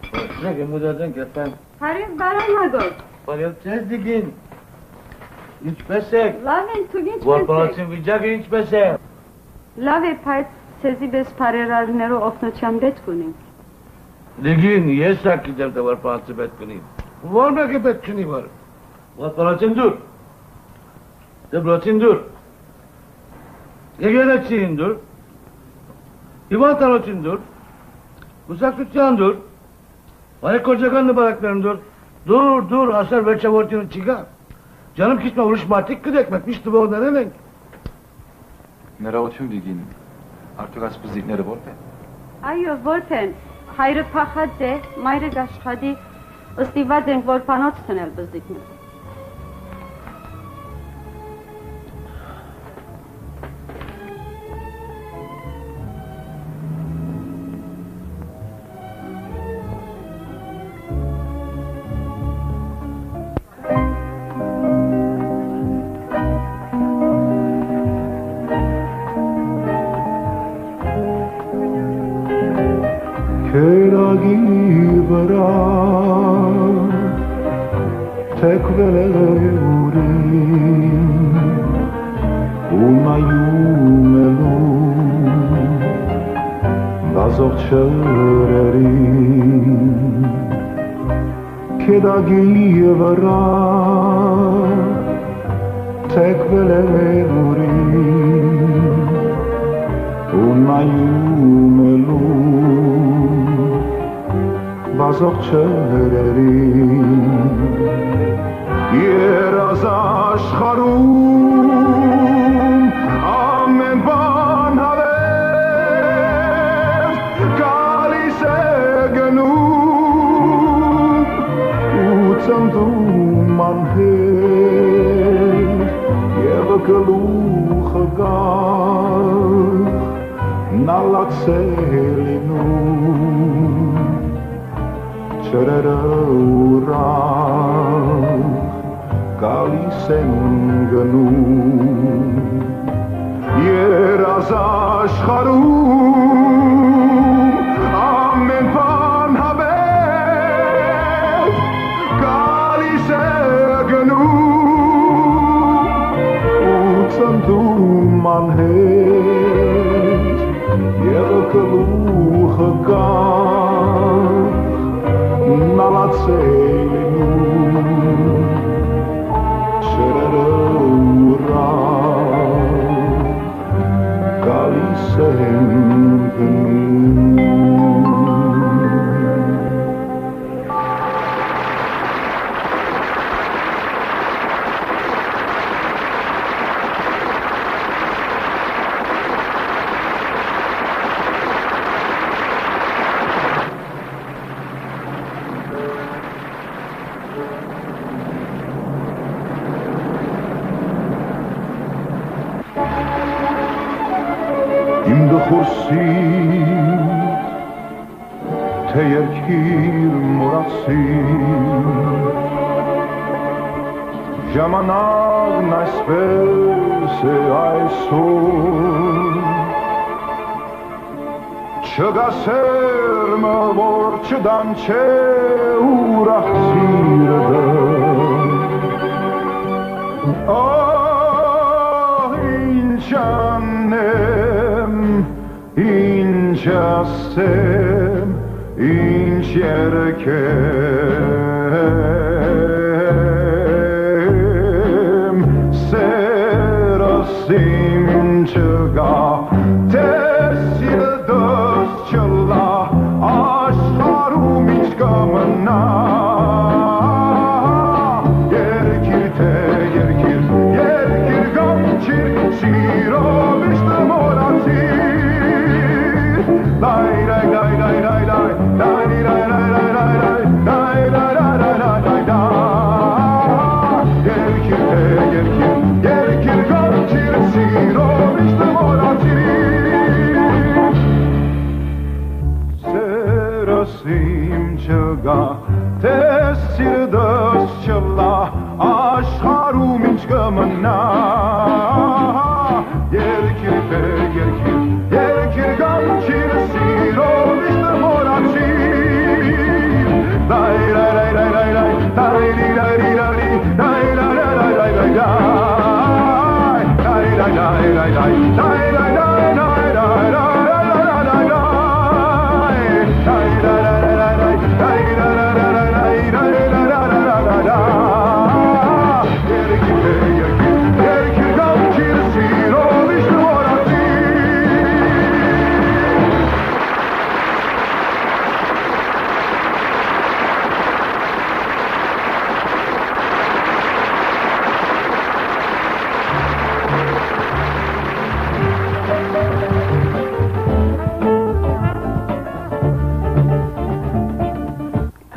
F: Նստեղ մնացենք, երբեմ։
L: Հարիվ Բարնագով։
F: Բարև չես դիգին։ Ինչպես եք։
L: Լավ են, դուք ինչպես եք։
F: Որպարացին վիճակը ինչպես է։
L: Լավ է, բայց Սեզի բես պարերարներով օգնության պետք ունենք։
F: Դիգին, ես սա գիտեմ թե որպարացի պետք ունի։ Որ մեկը պետք չունի որ։ Որպարացին դուր։ Դեբրոցին դուր։ Եգերեցին դուր։ Հիվանդանոցին դուր։ Կուսակցության դուր։ Բարեկորջական նպատակներն դուր։ Դուր, ասար վերջավորությունը չի գա։ Ջանում քիչ ուրիշ մարդիկ կդեք, մենք միշտ տվողներն ենք։
D: Ներողություն դիգին, արդյոք այս բզիկները որպ են։
L: Այո, որպ են, հայրը փախած է, մայրը գաշխատի, ըստիված ենք, որ փանոց թնել բզիկներ։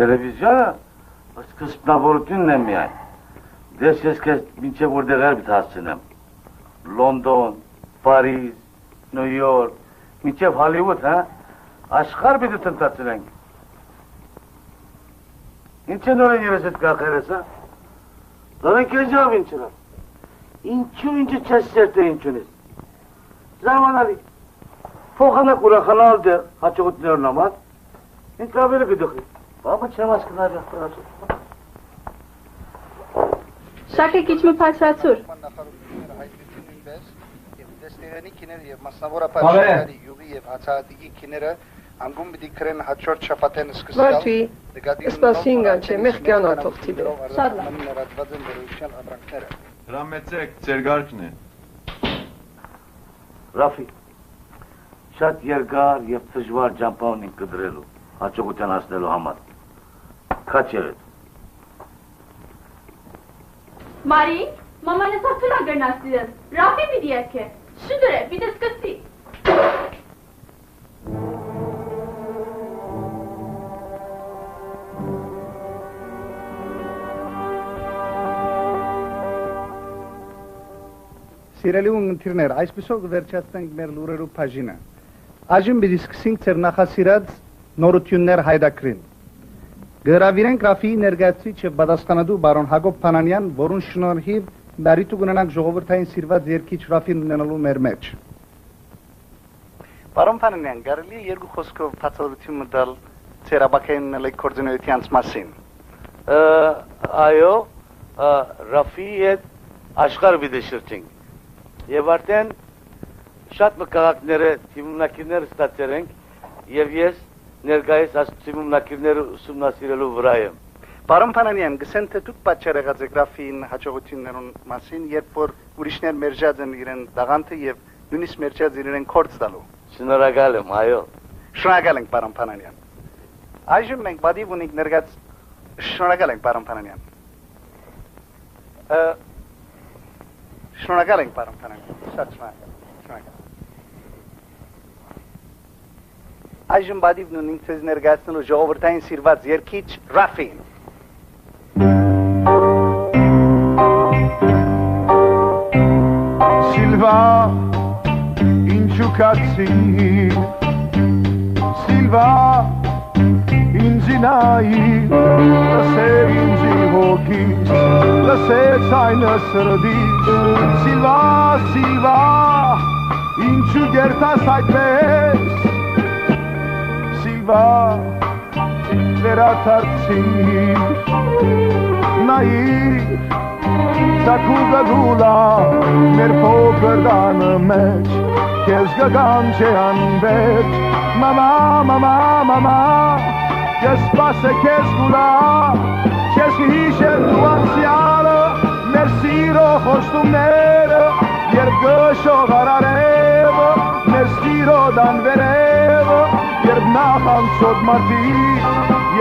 N: Տելևիզիոնը սկզբնավորությունն է միայն։ Դες ես քեզ մինչև որտեղ էր հասցնեմ։ Լոնդոն, Փարիզ, Նյու Յորք, մինչև Հոլիվուդ, հա։ Աշխարհ պիտի տնտեսենք։ Ինչ է նորեն երես այդ կախերես, հա։ Նորեն քեզով ինչ է։ Ինչու չես սերտը ինչ ունես։ Զամանալի։ Փոխանակ ուրախանալ դեր հաջողություններն համար։ Ինչ ավելի գդխի։ Բաբա չեմ ասկնար ախտարացու։
B: Շակե քիչ մը փացրացուր։
O: Դեստեղանի քիներ եւ մասնավորապես շարի յուղի եւ հացահատիկի քիները անգում պիտի քրեն հաջորդ շաբաթեն սկսել։
P: Վարդի, սպասինգան չէ, մեղքյան աթողտի դե։
O: Շատ լավ։ Նորատված են դերության ապրանքները։
C: Հրամեցեք, ձեր գարկն է։
N: Ռաֆի, շատ երկար եւ դժվար ճամփա ունենք կդրելու, հաջողության հասնելու համար։ Քաչ եղեք։
B: Մարի, մաման ես արդյոք ագրնասիրել, Ռաֆի պիտի երկե, շուտր է, պիտի սկսի։
O: Սիրելի ունգընթիրներ, այսպիսով վերջացնենք մեր լուրերու բաժինը։ Այժմ պիտի սկսենք ձեր նախասիրած նորություններ հայդակրին։ Գրավիրենք Ռաֆիի ներկայացուցիչ եւ պատասխանատու բարոն Հակոբ Փանանյան, որուն շնորհիվ բարիթու կունենանք ժողովրդային սիրված երկիչ Ռաֆին ունենալու մեր մեջ։ Բարոն Փանանյան, կարելի է երկու խոսքով բացատրություն տալ ձեր ապակային լեգկորձունեության մասին։
N: Այո, Ռաֆիի հետ աշխարհ պիտի շրջենք։ Եվ արդեն շատ մկաղակները, թիմունակիրներ ստացել ենք եւ ես ներկայիս այս թիմունակիրները ուսումնասիրելու վրա եմ։
O: Բարոն Փանանյան, գսեն թե դուք պատճառ եղած եք Ռաֆիին հաջողություններուն մասին, երբ որ ուրիշներ մերժած են իրեն դաղանթը եւ նույնիսկ մերժած իրեն կորց տալու։
N: Շնորհակալ եմ, այո։
O: Շնորհակալ ենք, բարոն Փանանյան։ Այժմ մենք բադիվ ունենք ներկայաց շնորհակալ ենք, բարոն Փանանյան։ Շնորհակալ ենք, բարոն Փանանյան։ Շատ շնորհակալ։ Այժմ բադիվն ունենք ձեզ ներկայացնելու ժողովրդային սիրված երգիչ Ռաֆին։
A: Սիլվա ինչու կացի Սիլվա ինձի նայի լսեր ինձի հոգիս լսեց այնը սրդիս Սիլվա, Սիլվա ինչու գերտաս այդպես Սիլվա վերադարձին նայի Սակու գգուլա մեր փոքր տանը մեջ Քեզ գգամ չէ անվերջ Մամա, մամա, մամա Ես սպասե քեզ գուլա Չես հիշել դու անցյալը Մեր սիրո խոստումները Երբ գշող արարևը Մեր սիրո դանվերևը Երբ նախանցոտ մարդիկ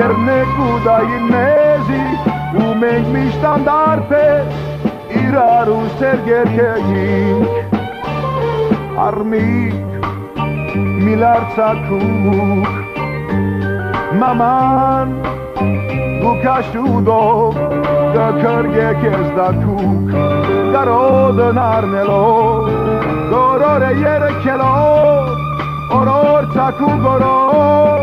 A: Երբ նեկուդային մեզի ու մենք միշտ անդարդպես իրար ու սերգերքեինք արմիկ միլարցակուկ մաման գուկաշուդով գքրգեք ես դակուկ գարոդն արնելով գորոր է երքելով օրոր ծակու գորոր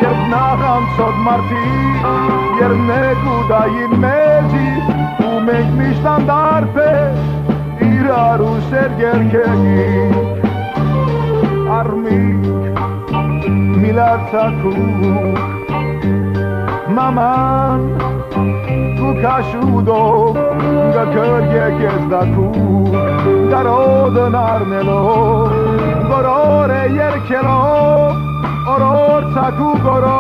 A: Երբ նախանցոտ մարդիկ, երբ նեկուդային մեզի, ու մենք միշտ անդարդպես իրար ու սերգերքեինք արմիկ միլարցակուկ մաման գուկաշուդով գքրգեք ես դակուկ գարոդն արնելով գորոր է երքելով Oror taku goro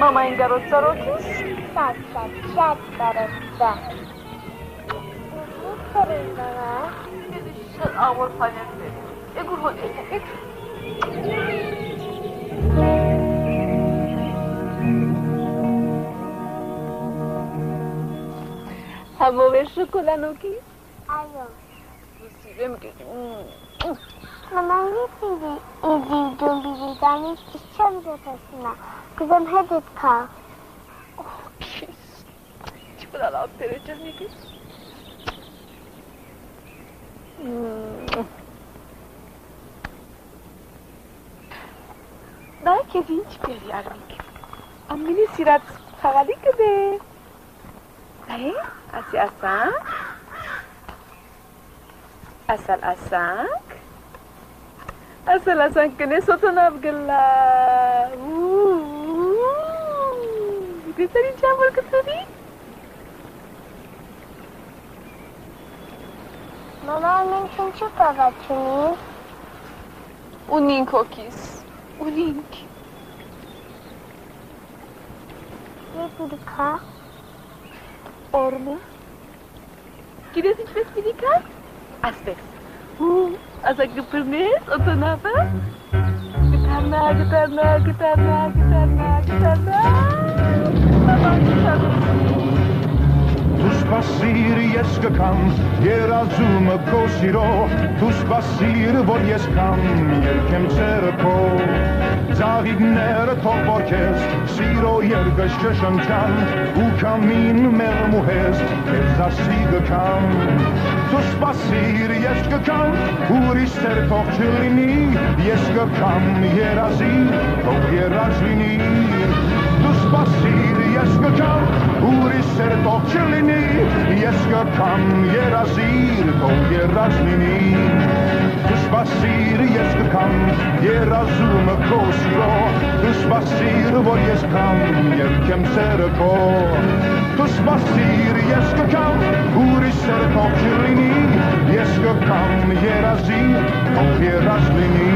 H: Mama ingarozza rokis?
Q: Շատ տարածա։ Քորինա։
H: Շատ ավոր փանյակներ։ Եգուր հոտ։ Համով է շոկոլանոկի։
Q: Այո։
H: Սիրեմ կի։
Q: Մամայի սիրի, իդի դումբիի դանից չեմ ձետեսնա, կզեմ հետիտ կա։
H: Քիս, չպրա լավ տերը ճրնիկիս։ Դա կեզ ինչ բերի արմիկ, ամինի սիրած խաղալիկը բե։ Ասի ասանք, ասալ ասանք, ասալ ասանք կնես ոտոնավ գլա, դիտար ինչ ամոր կտորի։
Q: Մամա, մենք ինչու կավաց ունին։
H: Ունինք հոգիս, ունինք։
Q: Եվ ուրքա։
H: Օրմը։ Գիրես ինչպես պիտի կա։ Ասպես։ Ասա գպրնես, ոտոնավը։ Գտարնա, գտարնա, գտարնա, գտարնա, գտարնա։ Մամա, գտարնա։
A: Tu spasir ես կգամ երազումը քո սիրո Tu spasir որ ես կամ երկեմ ծերը քո Ձաղիգները թող որ քեզ սիրո երգս չշնչան ու կամին մեղմ ու հեզ քեզ ասի կգամ Tu spasir ես կգամ ուրիշ ծեր թող չլինի ես կգամ երազի թող երազ լինի Tu spasir ես կգամ ուրիշ ծեր թող չլինի ես կգամ երազիր թող երազ լինի Tu spasir ես կգամ երազումը քո սիրո Tu spasir որ ես կամ երկեմ ծերը քո Tu spasir ես կգամ ուրիշ ծեր թող չլինի ես կգամ երազիր թող երազ լինի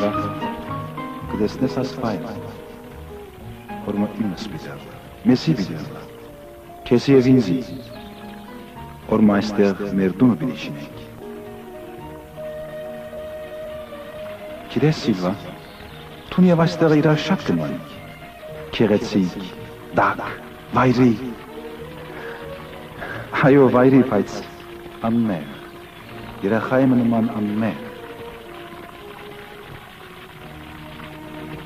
D: Սիլվա, կտեսնես ասվայր, որ մը իմս բիդերլա, մեսի բիդերլա, քեսի և ինձի, որ մը այստեղ մեր դումը բիդիշինենք։ Գիտես Սիլվա, թուն և այստեղ իրար շատ կնմանիք, քեղեցիկ, դակ, վայրի, այո վայրի, բայց անմեղ, երախայմը նման անմեղ։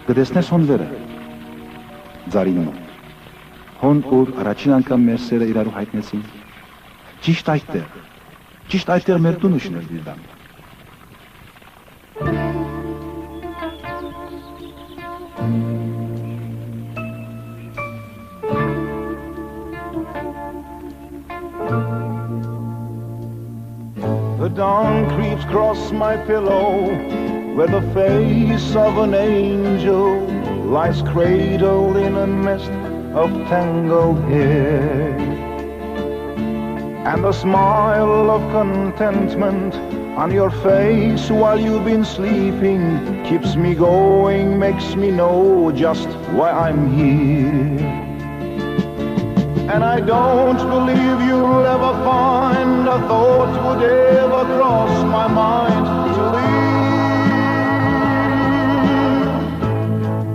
D: Կտեսնես հոն վերը, ձարի նման, հոն որ առաջին անգամ մեր սերը իրարու հայտնեցին, ճիշտ այդտեղ մեր տունը շներ դիրդան։
A: The dawn creeps across my pillow where the face of an angel lies cradled in a nest of tangled hair. And the smile of contentment on your face while you've been sleeping keeps me going, makes me know just why I'm here. And I don't believe you'll ever find a thought would ever cross my mind to leave.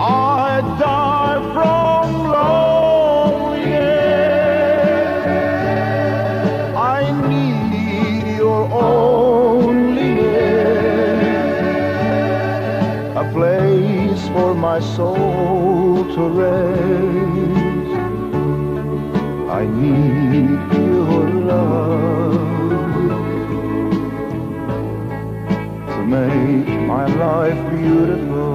A: I die from loneliness. I need your only air, a place for my soul to rest. I need your love to make my life beautiful.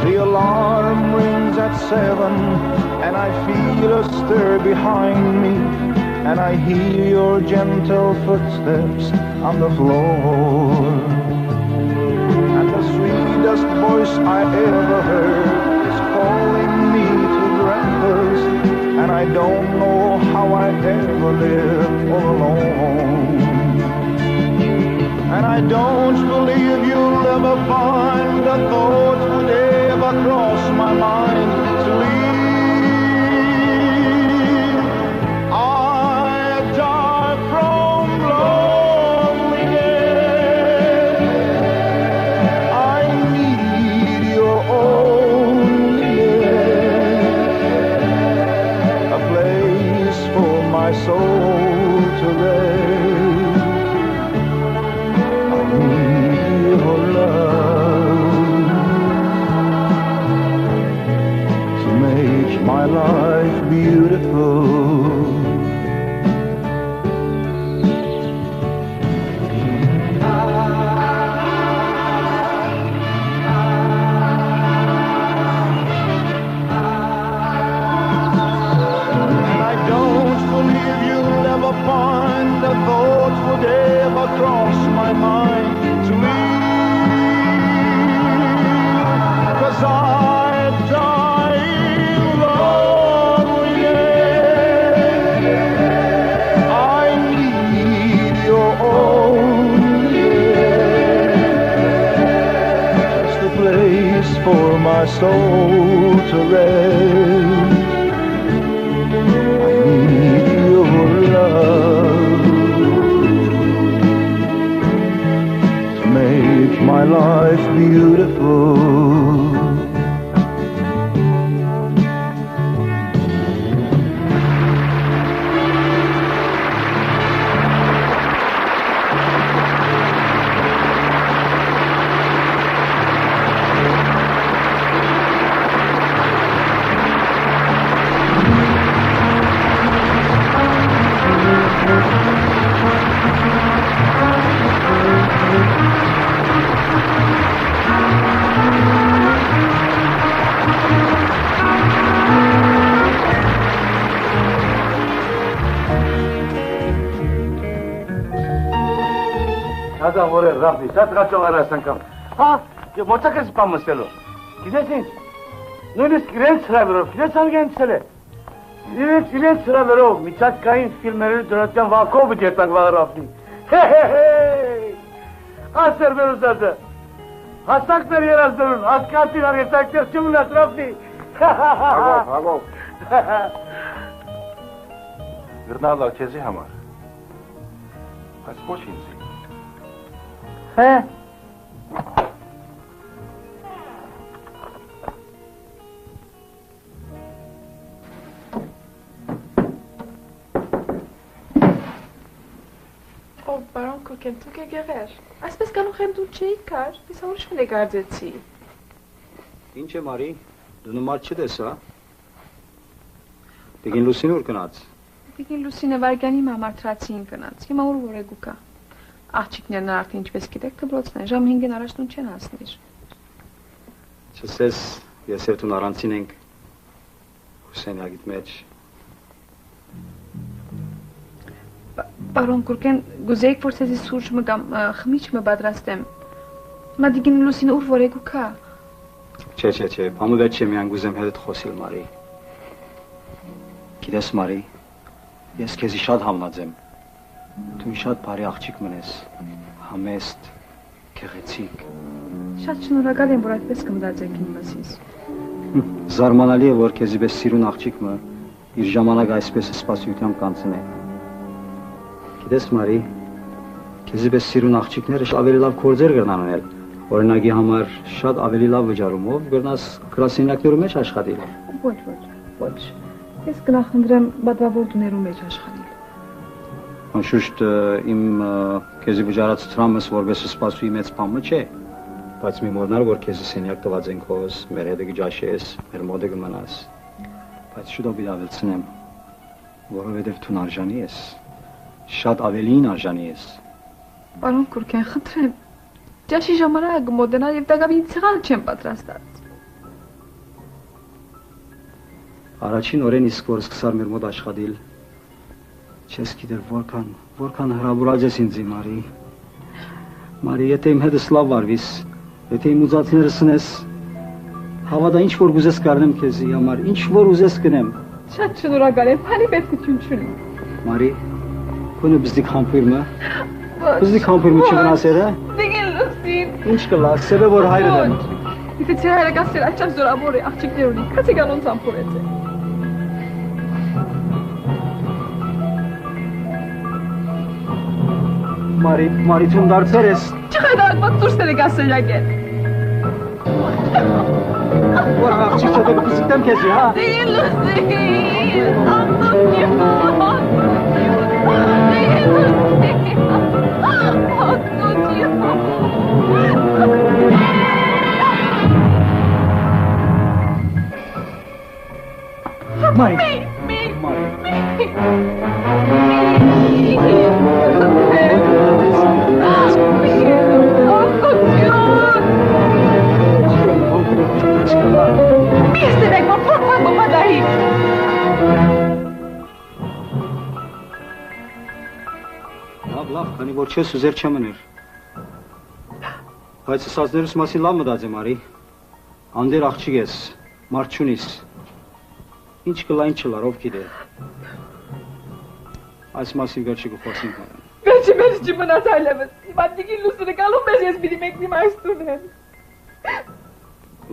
A: The alarm rings at 7. And I feel a stir behind me, and I hear your gentle footsteps on the floor. And the sweetest voice I ever heard is calling me to breakfast, and I don't know how I ever lived all alone. And I don't believe you'll ever find a thought would ever cross my mind to leave. Soul to rest. I need your love to make my life beautiful. Find a thought would ever cross my mind to leave, 'cause I die loneliness. I need your only air, just a place for my soul to rest. I need your love to make my life beautiful.
N: Adam oraya Rafni, sen kaçın arasın kam. Ha, moça kız pamıselo. Gidesin. Nuyuz giren sıra veriyor, gidesin gençlere. İren sıra veriyor, Mithat Kayın filmleri dönetken Valkovu diyeten var Rafni. Hey! Aser ver uzadı. Hasak ver yer azdırın, askartın argetakter cümlet Rafni.
D: Agov. Gırnağlar kezi hamar. Kaç boş insin.
N: He?
H: Oh, Baron Kurken, tu que guerrer. Ասպես կարող եմ դու չէի կար, ես ուրիշ նկարդեցի։
E: Ինչ է Մարի, դու նմար չտեսա։ Դեգին Լուսին ուր գնաց։
H: Դեգին Լուսինը վարգանի մամարտրացին գնաց։ Հիմա ուր որեգու կա։ Աղջիկներն արդեն ինչպես գիտեք դպրոցն են, ժամ 5-ին առաջ չեն հասնիր։
E: Չսես, ես եւ դու առանցին ենք Հուսենյագիտ մեջ։
H: Պարոն Կուրկեն, գուզեիք, որ ցեզի սուրճ կամ խմիչ պատրաստեմ։ Հիմա դիգին Լուսինը ուր որեգու կա։
E: Չէ, բամը վեճ է միան գուզեմ հետդ խոսիլ Մարի։ Գիտես Մարի, ես քեզի շատ համնած եմ։ Դու շատ բարի աղջիկ մնես, համեստ, գեղեցիկ։
H: Շատ շնորհակալ եմ, որ այդպես կմտածեք իմ մասից։
E: Զարմանալի է, որ քեզի պես սիրուն աղջիկը իր ժամանակ այսպես սպասությամբ կանցնե։ Գիտես Մարի, քեզի պես սիրուն աղջիկները ավելի լավ գործեր կրնան անել։ Օրինակի համար շատ ավելի լավ վճարումով կրնաս գրասենյակներում մեջ աշխատել։
H: Ոչ։ Ես կնախընտրեմ բադվավոր տներում մեջ աշխատել։
E: Անշուշտ իմ քեզի վճարած տրամս որպես սպասուի մեծ բանը չէ, բայց մի մոռանալ որ քեզի սենյակ տված ենք հոս, մեր հետ կջաշես, մեր մոդը կմնաս։ Բայց շուտով իրավացնեմ, որովհետև դու արժանի ես, շատ ավելին արժանի ես։
H: Պարոն Կուրկեն, խնդրեմ, ջաշի ժամանակ կմոտենալ եւ դակավի ցեղան չեմ պատրաստած։
E: Առաջին օրեն իսկ որ սկսար մեր մոտ աշխատել, չես գիտեր որքան հրավուրած ես ինձ Մարի։ Մարի, եթե իմ հետս լավ վարվիս, եթե իմ ուզածներս ունես, հավատա ինչ որ ուզես կարնեմ քեզի համար, ինչ որ ուզես կնեմ։
H: Շատ շնորհակալ եմ, բանի պետքություն չունի։
E: Մարի, քոնը բզդիկ համբույրը։ Բզդիկ համբույրը չգնասեր է։
H: Դիգին Լուսին։
E: Ինչ կլաս, սեբե որ հայրը դեմ։
H: Եթե ցեր հայրը գասեր աչավ զորավոր է աղջիկներ ունի, քացի գանոն ծամփորեց է։
E: Մարի թուն դարձեր ես։
H: Չխայդակ մատ դուրս է գասեր յագել։
E: Որ աղջիկ չոտը կպսիտեմ քեզի, հա։
H: Դիգին Լուսին, աղջիկ։
E: Լավ, քանի որ չես ուզեր չմներ։ Բայց ասածներս մասին լավ մտածեմ արի։ Անդեր աղջիկ ես, մարդ չունիս։ Ինչ կլա, ինչ չլար, ով գիտե։ Այս մասին վերջը կխոսենք արան։
H: Վերջի մնաց այլևս։ Հիմա դիգին Լուսինը գալու մեզ ես պիտի մեկնիմ այս տունեն։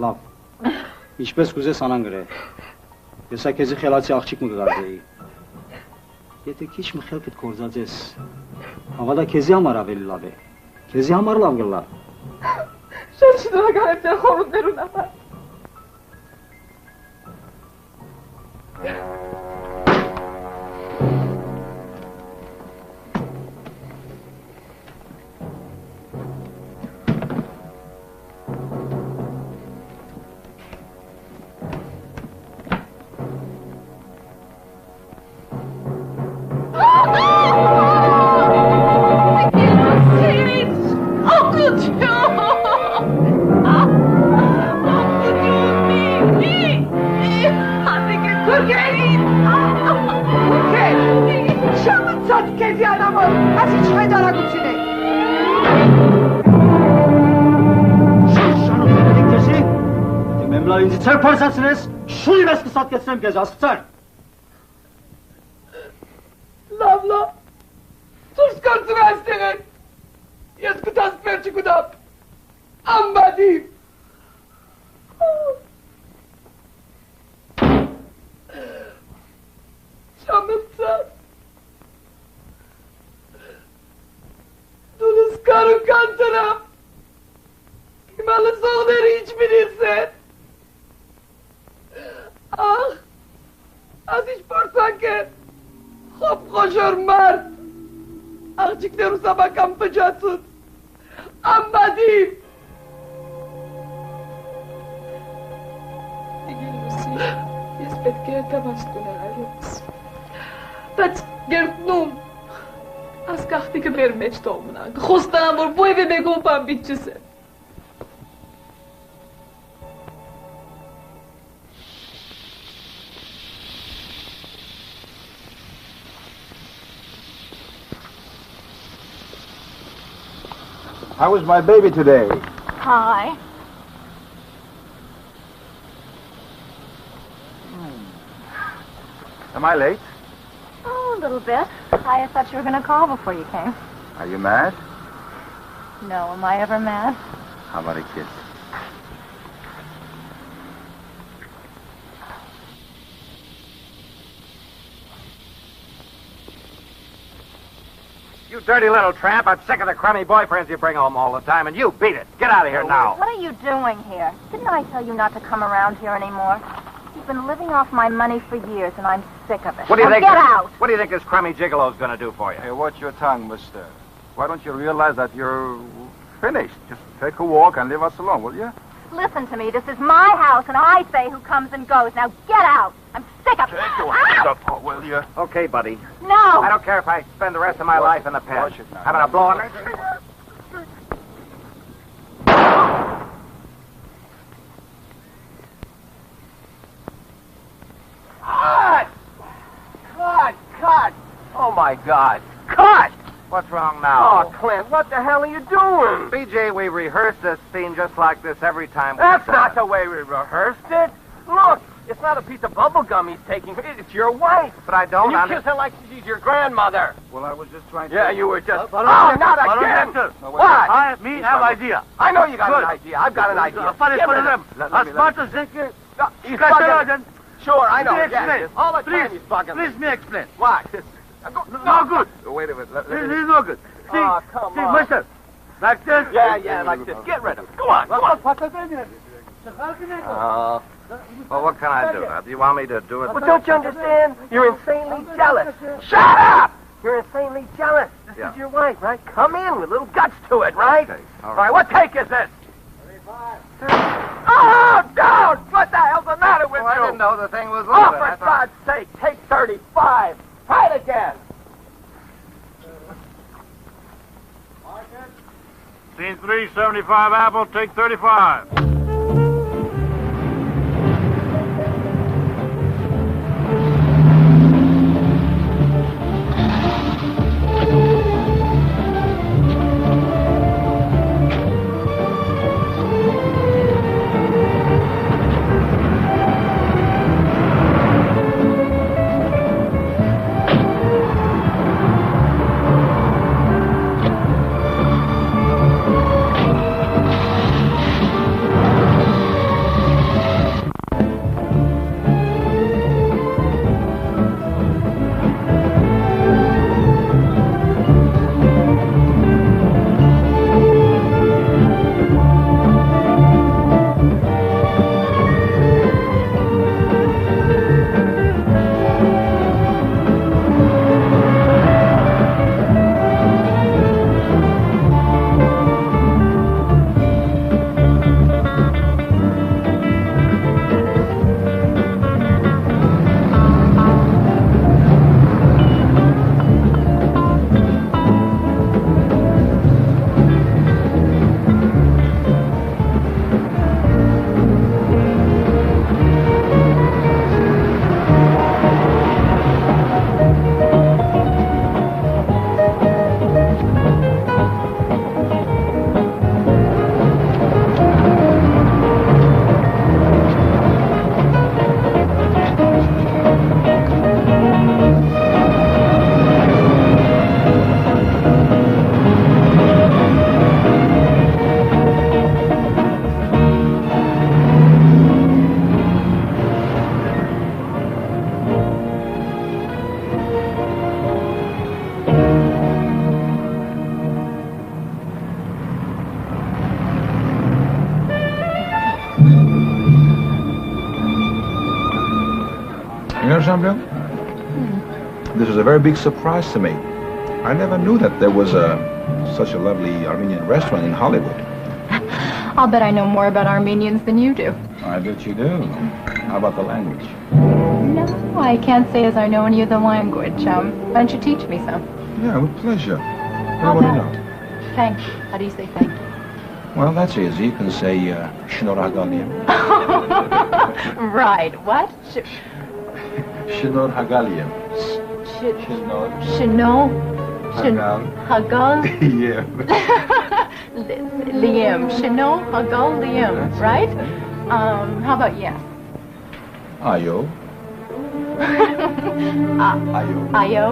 E: Լավ, ինչպես կուզես անան գրե։ Ես քեզի խելացի աղջիկ մը կգարձեի։ Եթե քիչ մի խելքդ կործածես, հավատա քեզի համար ավելի լավ է։ Քեզի համար լավ գլա։
H: Շատ շնորհակալ եմ ձեր խորհուրդներուն համար։
R: Քեզի անամոր, ասի չխայտ արագություն է։ լավ ինձ ծեր փորձացնես, շունի ես կսատկեցնեմ քեզ, աստծար։
S: Լավ, դուրս կացր այստեղ են, ես կտաս պերջի կուտապ, ամբադիվ։ Շամըծար, դունս կարու կանտրամ, հիմա լսողները ինչ մինիս են, аз ինչ պորսակ են, խոպ խոշոր մարդ, աղջիկներու սաբական պջացուց, ամբադիվ։
H: Ես պետք է հետավաստուն այլոց, բայց գերտնում, աս կաղթիկը մեր մեջ տողմնան, խոստանամ, որ բոյվ է մեկում պամբիտ չս է։
D: How was my baby today?
Q: Hi.
D: Am I late?
Q: Oh, a little bit. I thought you were going to call before you came.
D: Are you mad?
Q: No, am I ever mad?
D: How about a kiss?
T: You dirty little tramp, I'm sick of the crummy boyfriends you bring home all the time, and you beat it. Get out of here now.
Q: What are you doing here? Didn't I tell you not to come around here anymore? You've been living off my money for years, and I'm sick of it.
T: What do you
Q: Now
T: think?
Q: get out!
T: What do you think this crummy gigolo's going to do for you?
D: Hey, watch your tongue, mister. Why don't you realize that you're finished? Just take a walk and leave us alone, will you?
Q: Listen to me. This is my house, and I say who comes and goes. Now get out! I'm sick of it.
T: Take your
Q: Ow!
T: stuff, will you? Okay, buddy.
Q: No!
T: I don't care if I spend the rest of my life in the pen. Having a blow on it. Cut! Oh, my God. Cut! What's wrong now?
N: Oh, Clint, what the hell are you doing?
T: BJ, we rehearsed this scene just like this every time we
N: That's
T: saw
N: not
T: it.
N: the way we rehearsed it. Look, it's not a piece of bubble gum he's taking. It's your wife.
T: But I don't
N: And you kiss her like she's your grandmother.
D: Well, I was just trying to...
N: Yeah, you were just...
D: But
N: Oh, not again!
D: No, wait.
N: What?
D: I have idea.
N: I know you got
D: Good.
N: an idea. I've got an idea.
D: Fare
N: Get
D: for
N: rid
D: them.
N: of him.
D: As much as they can...
N: He's bugging. Sure, I know.
D: Please
N: Yeah,
D: explain.
N: all the
D: Please,
N: time he's bugging.
D: please me explain.
N: What?
D: No good.
T: Wait a minute.
D: This is no good. See,
N: Oh, come
D: see,
N: on.
D: mister. Like this?
N: Yeah, like this. Get rid of him. Go on, go on.
T: Well, what can I do now? Do you want me to do it?
N: Well, don't you understand? You're insanely jealous. Shut up! You're insanely jealous. This
T: Yeah.
N: is your wife, right? Come in with little guts to it, right?
T: Okay,
N: All right, what take is this? 35. Oh, don't! What the hell's the matter with
T: Well,
N: you?
T: I didn't know the thing was
N: Oh,
T: loaded. I
N: for
T: thought-
N: God's sake, take 35. Try it again.
U: Scene 3, 75 Apple, take 35.
D: know something? This is a very big surprise to me. I never knew that there was such a lovely Armenian restaurant in Hollywood.
Q: I'll bet I know more about Armenians than you do.
D: I bet you do. How about the language?
Q: No, I can't say as I know any of the language. Why don't you teach me some?
D: Yeah, with pleasure.
Q: How
D: What do you
Q: about
D: know?
Q: thank you? How do you say thank you?
D: Well, that's easy. You can say Shnor Hagalim.
Q: Right. What?
D: Shnor Hagalim.
Q: Shino.
D: Hagal.
Q: Hagal.
D: Yeah.
Q: Liam. Shino. Hagal. Liam. Right? How about yes?
D: Ayo.
Q: Ayo.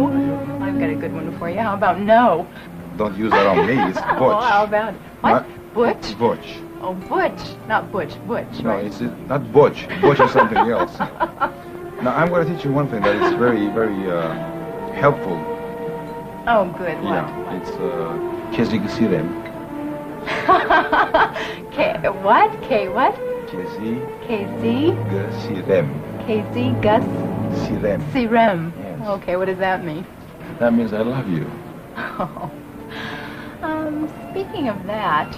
Q: I've got a good one for you. How about no?
D: Don't use that on me. It's Butch.
Q: Well, how about it? What?
D: Butch? Butch.
Q: Oh, Butch. Not Butch. Butch,
D: No,
Q: right?
D: it's not Butch. Butch is something else. Now, I'm going to teach you one thing that is very, very helpful.
Q: Oh, good. What?
D: Yeah, it's Kezi Sirem.
Q: K what? K what?
D: Kezi
Q: KZ?
D: Sirem.
Q: KZ Gus
D: Sirem.
Q: Sirem.
D: Yes.
Q: Okay, what does that mean?
D: That means I love you.
Q: Oh. Speaking of that,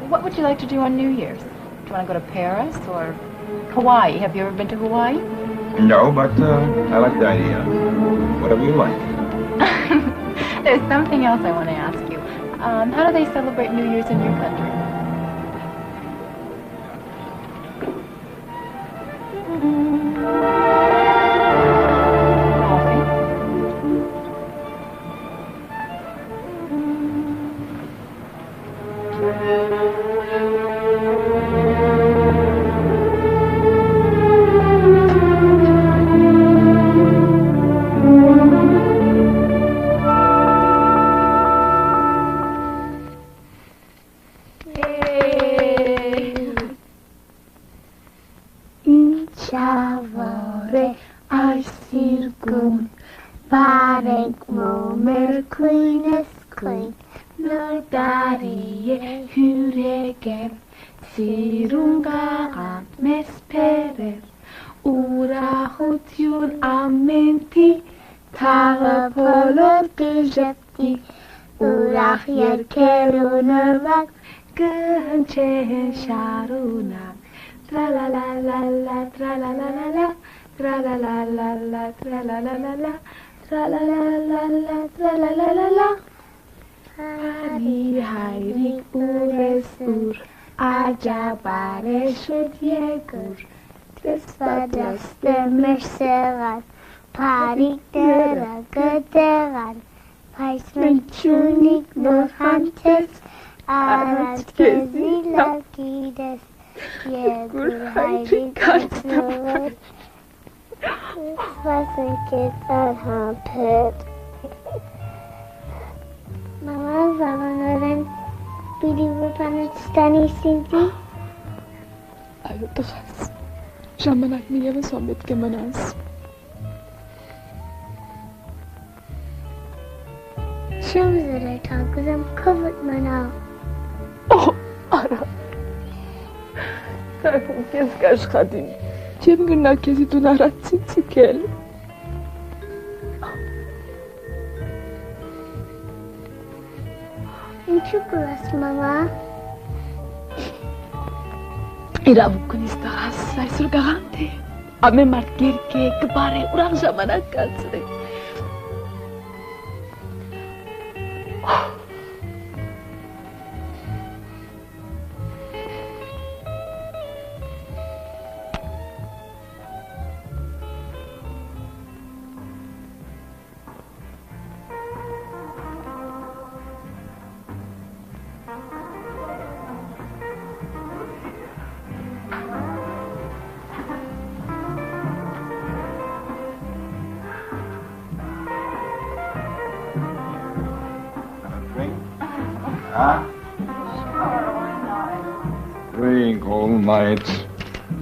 Q: what would you like to do on New Year's? Do you want to go to Paris or Hawaii? Have you ever been to Hawaii?
D: No, but I like the idea. Whatever you like.
Q: There's something else I want to ask you. How do they celebrate New Year's in your country?
H: ժամանակն եւս ո պետք է մնաս։
I: Չեմ զրեթա, կուզեմ քովդ մնա։
H: Օհ, արա։ Կարում կեզ կաշխատին, չեմ գնա կեզի տուն առած ցիցիկել։
I: Ինչու կուլաս, մամա։
H: Իրավունքնից տղաս, այսօր գաղանդ է, ամեն մարդ գերք է, կբար է, ուրախ ժամանակ կացրե։
D: Drink all night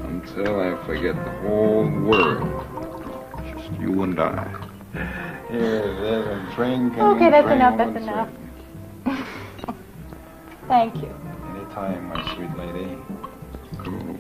D: until I forget the whole world. Just you and I. Here, there's a drink.
Q: Okay, that's enough, that's enough. Thank you.
D: Anytime, my sweet lady. Cool.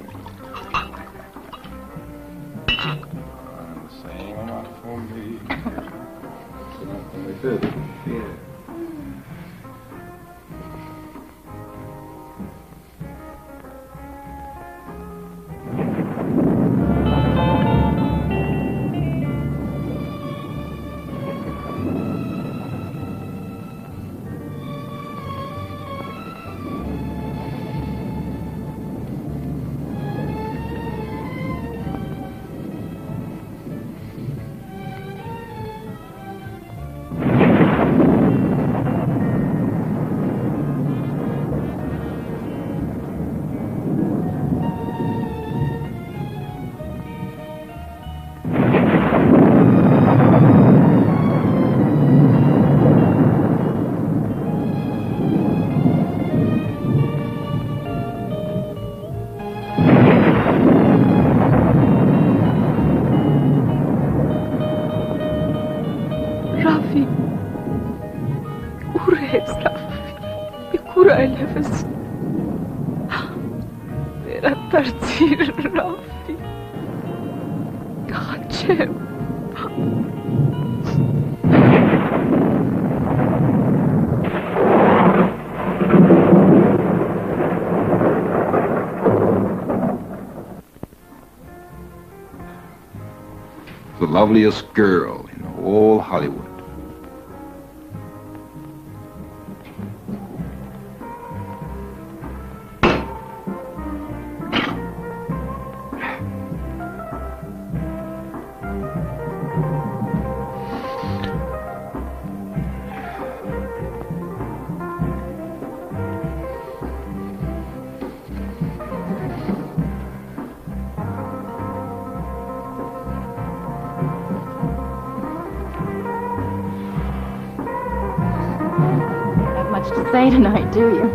K: The loveliest girl in all Hollywood.
Q: Say tonight, do you?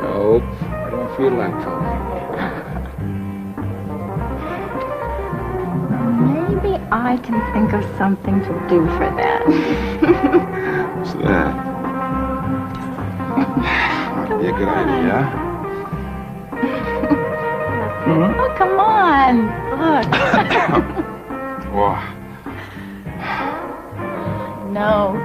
K: Nope, I don't feel like talking.
Q: Maybe I can think of something to do for that.
K: What's that? Be a good idea.
Q: Oh, come on. Look.
K: Whoa.
Q: No.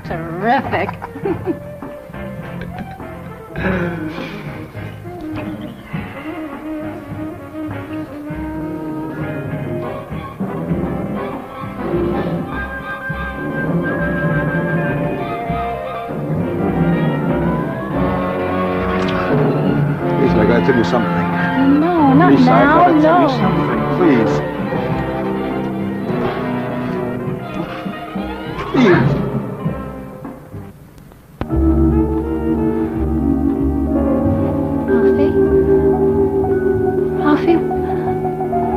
Q: Terrific.
K: Lisa, I gotta tell you something.
Q: No, not
K: Lisa,
Q: now,
K: I gotta tell you
Q: no.
K: something, please. Please.
Q: Alfie,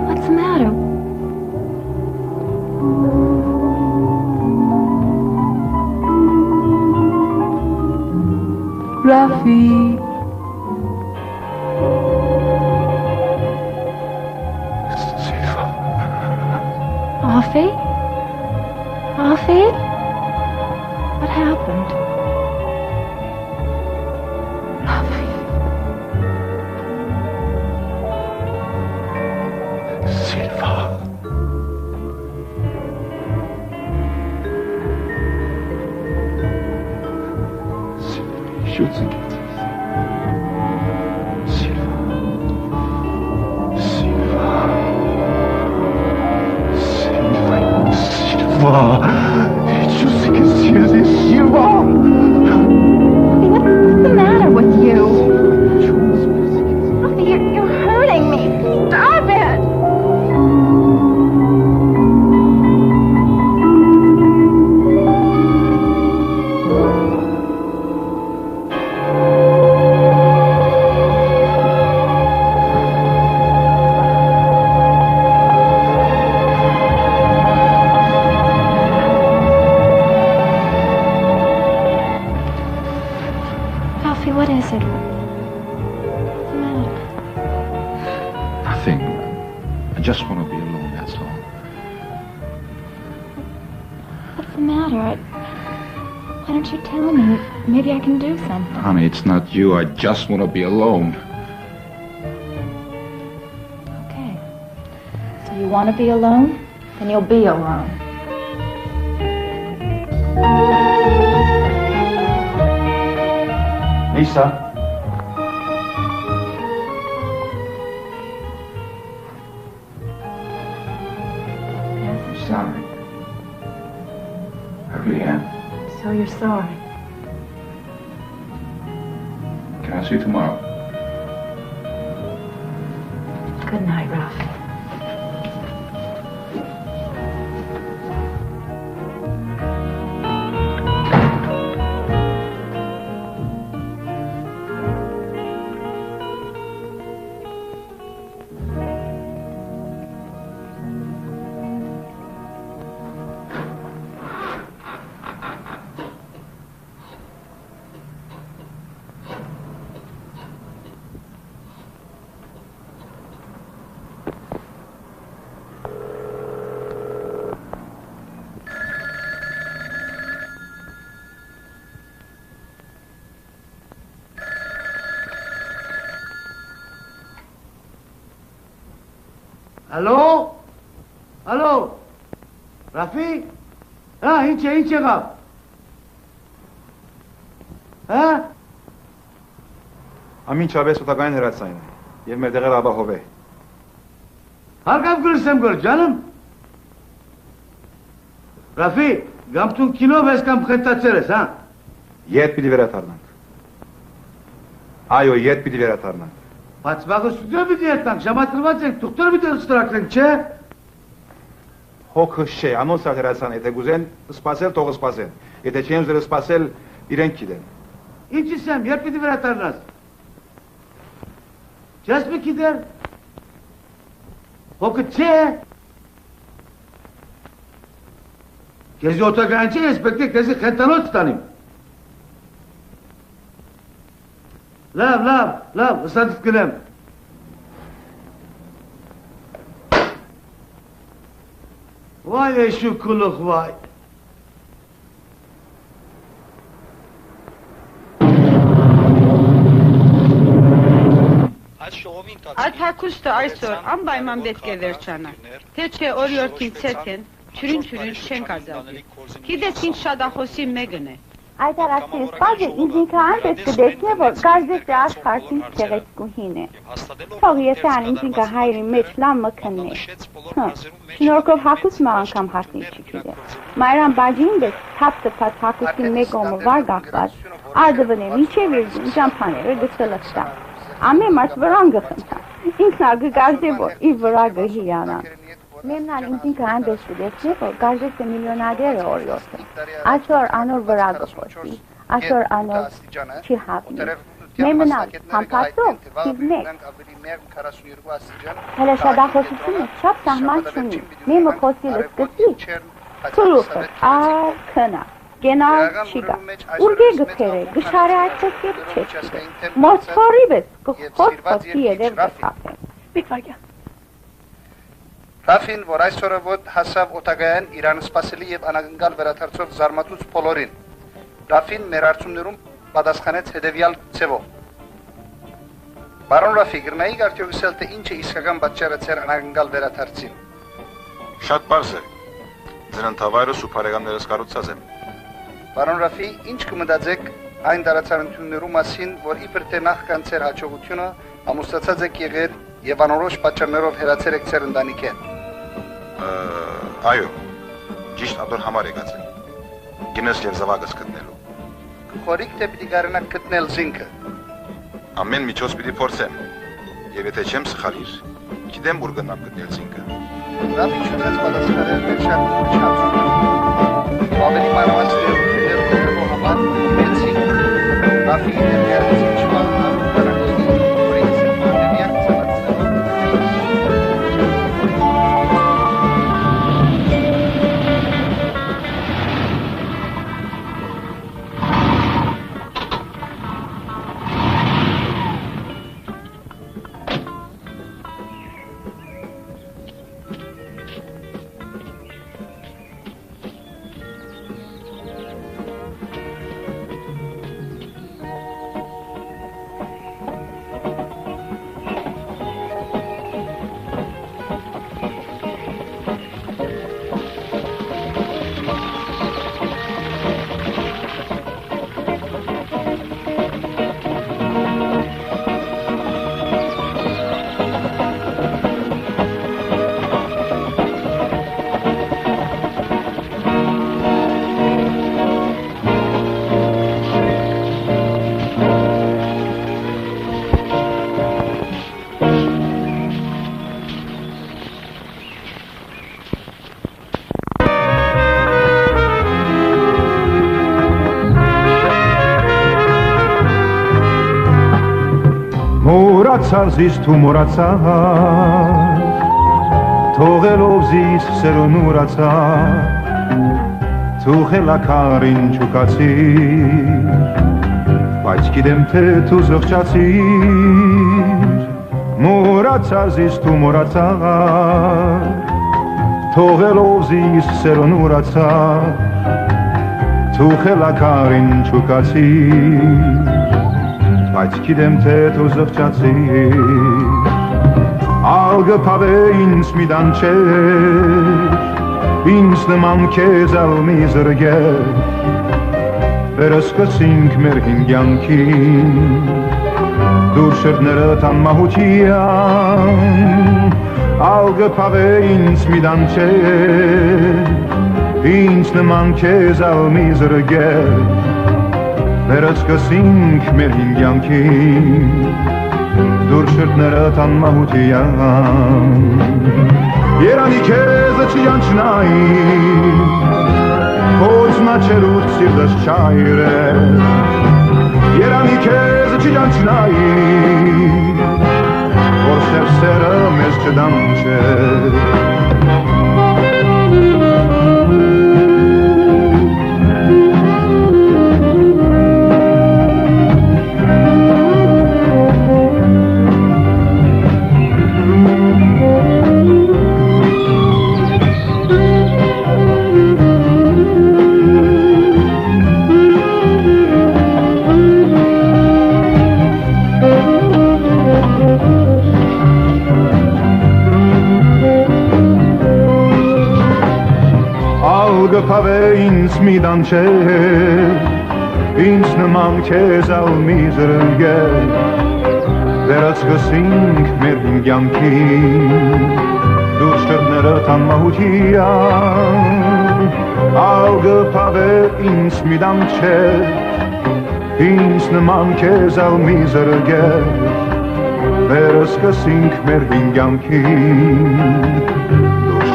Q: what's the matter?
B: Rafi.
Q: Alfie? Alfie? What happened?
F: Silva.
K: Shooting it.
F: Silva. Silva. Silva. Shooting it, Silva.
Q: What's the matter with you? Alfie, you're hurting me. Stop it! Alfie, what is it? What's the matter?
K: Nothing. I just want to be alone, that's all.
Q: What's the matter? Why don't you tell me? Maybe I can do something.
K: Honey, it's not you. I just want to be alone.
Q: Okay. So you want to be alone? Then you'll be alone.
D: Lisa.
K: Sorry. I really am.
Q: So you're sorry.
K: Can I see you tomorrow?
Q: Good night, Rafi.
N: الو الو رفیق این چه قبل
D: Ամին չավես ուտակային հրացային է, և մեր դեղեր աբահով է։
N: Հարկավ գրսեմ գոր, ջանım։ Ռաֆիկ, գամտուն կինով ես կամ խետացեր ես,
D: Ետ պիտի վերաթարնանք։ Այո, ետ պիտի վերաթարնանք։
N: Բայց վաղը ստուդիո պիտի երտանք, ժամատրված ենք, թուղթորը պիտի ստրակնենք, չէ։
D: Հոգը չէ, անոնց հրացան, եթե գուզեն, սպասել, թող սպասեն։ Եթե չեն ուզել սպասել, իրենք գիտեն։
N: Ինչ իսեմ, երբ պիտի վերաթարնաս։ Չես մի գիտեր։ Հոգը չէ։ Քեզի օտակային չէ, ես պետք է քեզի խենթանոց տանիմ։ Լավ, ըստատից գնեմ։ Վայ էշու կուլուղ, վայ։
J: Այդ հագուստը այսօր անպայման պետք է վերջանա, թե չէ օրիորդին ցեթեն, չրին չենք ազատի։ Գիտես ինչ շատախոսի մեկն է։
V: Այդ առածի սպազը ինձ ինքը այնպես կդեսնե, որ գարզեստը աշխարհին գեղեցկուհին է։ Թող եթե ան ինձ ինքը հայրի մեջ լավ մքննի։ Շնորհքով հագուստը անգամ հարցնի չի գիտե։ Մայրան բաժին դες թափ տփած հագուստի մեկ օմը վար գախված, արդվնե միջև իր ճամփաները գցելստա։ Ամեն մարդ վրան գխնա։ Ինքն ալ գարզե որ ի վրա գհիանա։ Մեմնալ ինձ ինքը այնպես կդեսնի, որ գարզեստը միլիոնադեր է օրիորդը։ Այսօր անոր վրա գխոսի, այսօր անոր չի հավնի։ Մեմնալ համպատով թիվ մեկ։ Հելը շադախոսությունը չապ սահման չունի, մեմը խոսիլը սկսի, թուրուխը արկնա, գենալ չի գա, ուրգե գքերը, գշարը այդպես ետ չես գիտե, մոսխորի բես, գխոս խոսքի եդև գսապեն։
B: Բիկվարգյան։
O: Ռաֆին, որ այսօրը ոտ հասավ օտագայան Իրան սպասելի և անագնգալ վերաթարցով զարմատուց պոլորին, Ռաֆին մեր արցումներում պատասխանեց հետևյալ ցևով։ Բարոն Ռաֆի, գրնայիք արդյոք ասել, թե ինչ է իսկական պատճառը ձեր անագնգալ վերաթարցին։
D: Շատ պարզ է, ձեր ընթավայրս ու բարեկամներս կառուցած եմ։
O: Բարոն Ռաֆի, ինչ կմտածեք այն տարածարություններու մասին, որ իբր թե նախքան ձեր հաջողությունը ամուսնացած եք եղել և անորոշ պատճառներով հեռացել եք ձեր ընտանիքեն։
D: Այո, ճիշտ ադոր համար եկած եմ, գինես և զավակս գտնելու։
O: Խորիկ թե պիտի կարենակ գտնել զինքը։
D: Ամեն միջոց պիտի փորձեմ, և եթե չեմ սխալիր, գիտեմ ուր գնամ գտնել զինքը։
O: Ռաֆի չունեց պատասխանել մեր շատ ուշացում։ Ավելի մանրամասներ ու համար գնեցին։ Ռաֆի ներկայացին չվանան
A: մոռացար զիս դու մոռացար թողելով զիս սերուն ուրացար դու խելակար ինչ ուկացիր բայց գիտեմ թե դու զղջացիր մոռացար զիս դու մոռացար թողելով զիս սերուն ուրացար դու խելակար ինչ ուկացիր բայց գիտեմ թե դու զղջացիր ալգփավ է ինձ մի դանչեր ինձ նման քեզ ալմի զրգեր վերսկսինք մեր հինգյանքին դուր շրտներդ անմահության ալգփավ է ինձ մի դանչեր ինձ նման քեզ ալմի զրգեր վերսկսինք մեր հինգյանքին դուր շրտներդ անմահության երանի քեզ չյանչնայի ոչ նաչելուց սիրտս չայր է երանի քեզ չյանչնայի որ սերը մեզ չդանչե գփավ է ինձ մի դանչեր ինձ նման քեզ ալմի զրգեր վերսկսինք մեր հինգյանքին դուր շրտներդ անմահության ալգփավ է ինձ մի դանչեր ինձ նման քեզ ալմի զրգեր վերսկսինք մեր հինգյանքին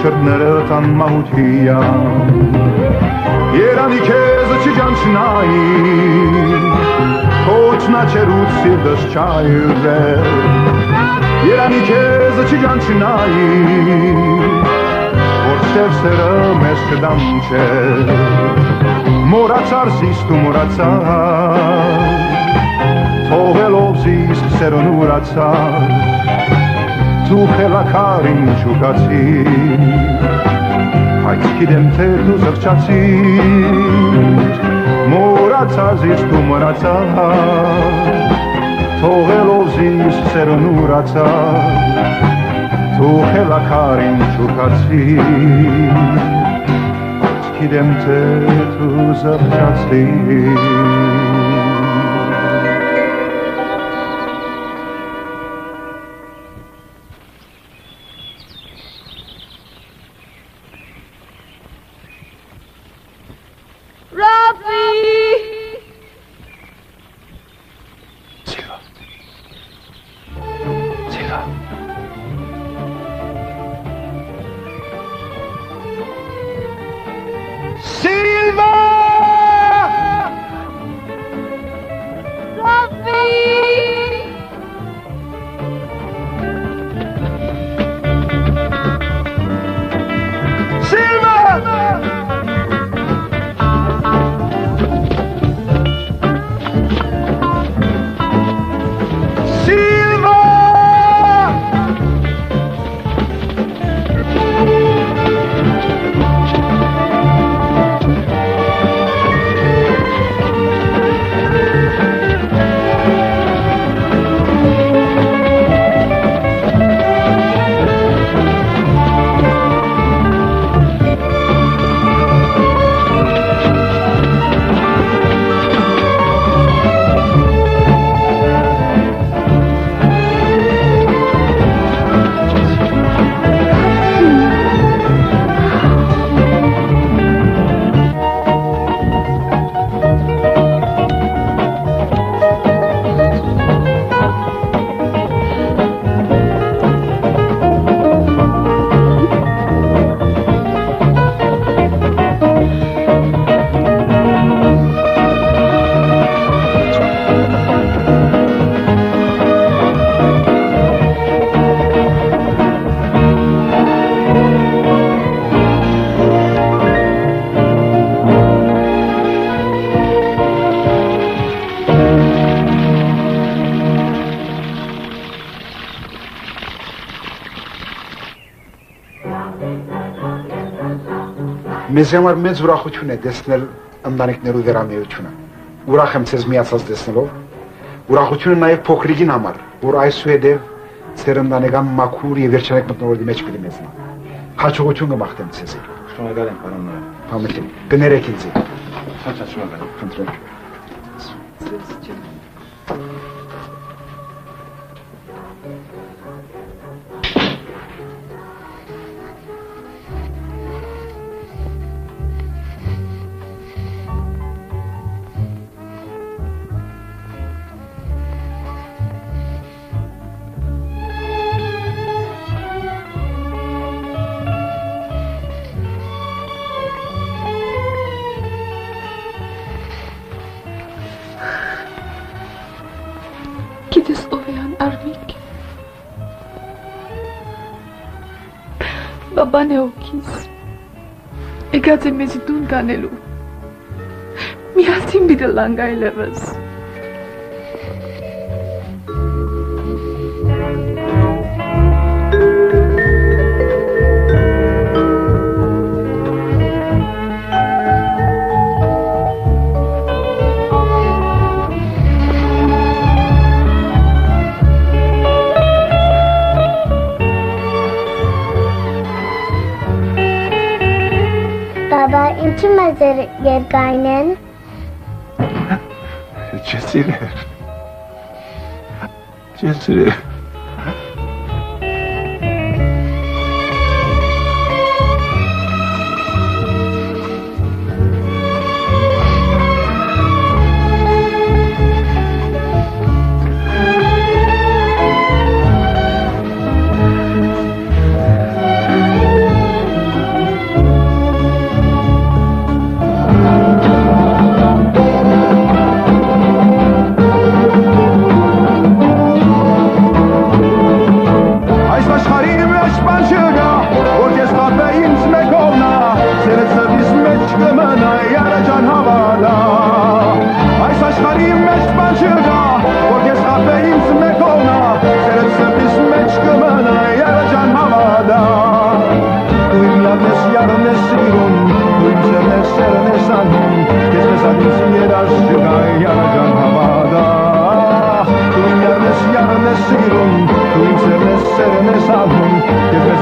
A: շրտներդ անմահության երանի քեզ չյանչնայի ոչ նաչելուց սիրտս չայրել երանի քեզ չյանչնայի որ սերը մեզ չդանչե մոռացար զիս դու մոռացար թողելով զիս սերուն ուրացար դու խելակար ինչ ուկացիր բայց գիտեմ թե դու զղջացիր մոռացար զիս դու մոռացար թողելով զիս սերուն ուրացար դու խելակար ինչ ուկացիր բայց գիտեմ թե դու զղջացիր
G: Մեզ համար մեծ ուրախություն է տեսնել ընտանիքներու վերամիությունը։ Ուրախ եմ ցեզ միացած տեսնելով։ Ուրախությունը նաև փոքրիկին համար, որ այսուհետ ձեր ընտանեկան մաքուր եւ երջանիկ մտնոլորտի մեջ կլինեցնա։ Հաջողություն կմաղթեմ ցեզ։
D: Շնորհակալ եմ, պարոն Նոյ։
G: Համեցեք, կներեք ինձ։
D: Շատ շնորհակալ եմ։
G: Խնդրեմ։
H: Գիտես ով է ան Արմիկ։ Բաբան է օքիս։ Եկած է մեզի դուն տանելու։ Միասին պիտի լանք այլևս։
I: Baba, ինչու մեզ երկայն են։
F: Չեսիրեր։ Չեսիրեր։
A: Sirun, tu incernes serenes alhum, que